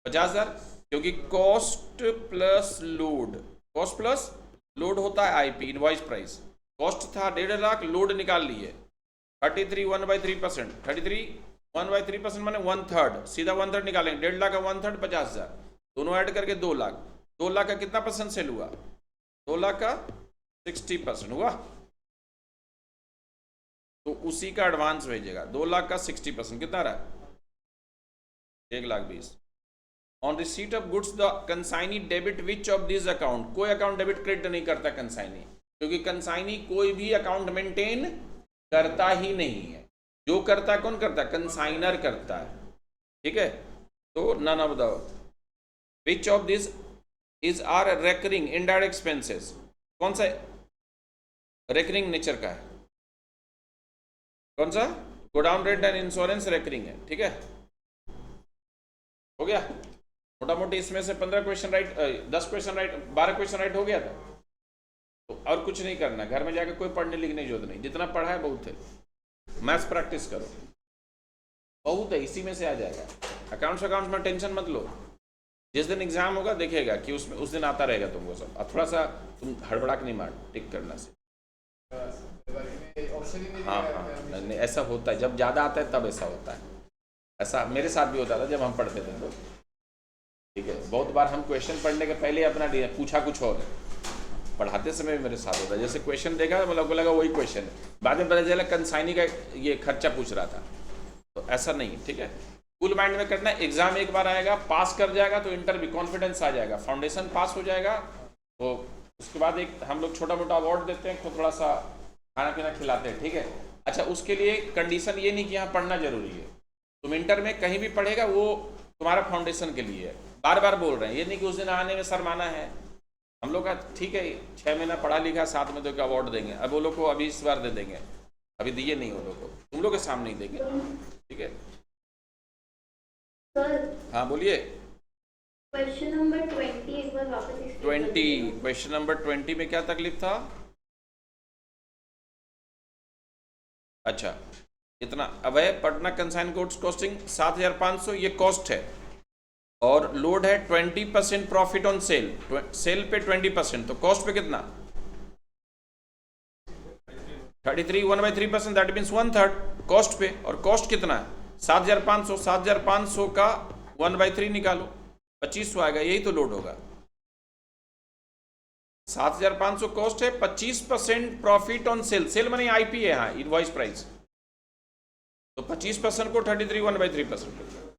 50,000, क्योंकि cost plus load, cost plus load होता है आईपी, इनवॉइस प्राइस। कॉस्ट था 1.5 लाख, लोड निकाल लिए 33 1/3%। 33 1/3% माने 1/3, सीधा 1/3 निकालेंगे। 1.5 लाख का 1/3 50,000, दोनों ऐड करके 2 लाख। 2 लाख का कितना परसेंट सेल हुआ? 2 लाख का 60% हुआ, तो उसी का एडवांस भेजेगा। 2 लाख का 60% कितना रहा? 1,20,000। On receipt of goods the consignee debit which of this account? कोई अकाउंट डेबिट क्रेडिट नहीं करता कंसाइनी, क्योंकि कंसाइनी कोई भी अकाउंट मेंटेन करता ही नहीं है। जो करता है कौन करता है? कंसाइनर करता है, ठीक है। तो none of the which of this is are recurring indirect expenses? कौन सा रेकरिंग नेचर का है? कौन सा? Godown rent and insurance recurring है, ठीक है। हो गया मोटा मोटी। इसमें से 15 question right, 10 question right, 12 question right हो गया था। तो और कुछ नहीं करना, घर में जाकर कोई पढ़ने लिखने की जरूरत नहीं, जितना पढ़ा है बहुत है। मैथ्स प्रैक्टिस करो, बहुत है, इसी में से आ जाएगा। अकाउंट्स में टेंशन मत लो, जिस दिन एग्जाम होगा देखेगा कि उसमें उस दिन आता रहेगा तुमको सब। और थोड़ा सा तुम हड़बड़ा के नहीं मार, टिक करना से। हाँ हाँ, नहीं ऐसा होता है, जब ज़्यादा आता है तब ऐसा होता है। ऐसा मेरे साथ भी होता था जब हम पढ़ते थे तो, ठीक है। बहुत बार हम क्वेश्चन पढ़ने के पहले अपना पूछा कुछ और, पढ़ाते समय भी मेरे साथ होता है। जैसे क्वेश्चन देखा तो मतलब लगा वही क्वेश्चन है, बाद में पता चला कंसाइनी का ये खर्चा पूछ रहा था। तो ऐसा नहीं, ठीक है। फुल माइंड में करना है। एग्जाम एक बार आएगा, पास कर जाएगा तो इंटर भी कॉन्फिडेंस आ जाएगा, फाउंडेशन पास हो जाएगा। तो उसके बाद एक हम लोग छोटा मोटा अवार्ड देते हैं, खुद थोड़ा सा खाना पीना खिलाते हैं, ठीक है। अच्छा, उसके लिए कंडीशन ये नहीं कि यहाँ पढ़ना जरूरी है। तुम इंटर में कहीं भी पढ़ेगा वो तुम्हारा फाउंडेशन के लिए है। बार बार बोल रहे हैं, ये नहीं कि उस दिन आने में शर्माना है। हम लोग का ठीक है 6 महीना पढ़ा लिखा, साथ में तो एक अवार्ड देंगे। अब वो लोग को अभी इस बार दे देंगे, अभी दिए नहीं वो लोग को, तुम लोग के सामने ही देंगे, ठीक है। सर हाँ बोलिए। क्वेश्चन नंबर 20 एक बार वापस explain 20, क्वेश्चन नंबर 20 में क्या तकलीफ था? अच्छा, इतना अवय पटना कंसाइन गुड्स कॉस्टिंग 7,500, ये कॉस्ट है, और लोड है 20% प्रॉफिट ऑन सेल, सेल पे 20%, तो कॉस्ट पे कितना? 33, 1/3%, दैट मीन्स 1/3 कॉस्ट पे, और कॉस्ट कितना है? 7,500, 7,500 का 1/3 निकालो, 2500 आएगा, यही तो लोड होगा। 7,500 कॉस्ट है, 25% प्रॉफिट ऑन सेल, सेल मानी आईपी है, हाँ इनवॉइस प्राइस, तो 25% को 33 1/3%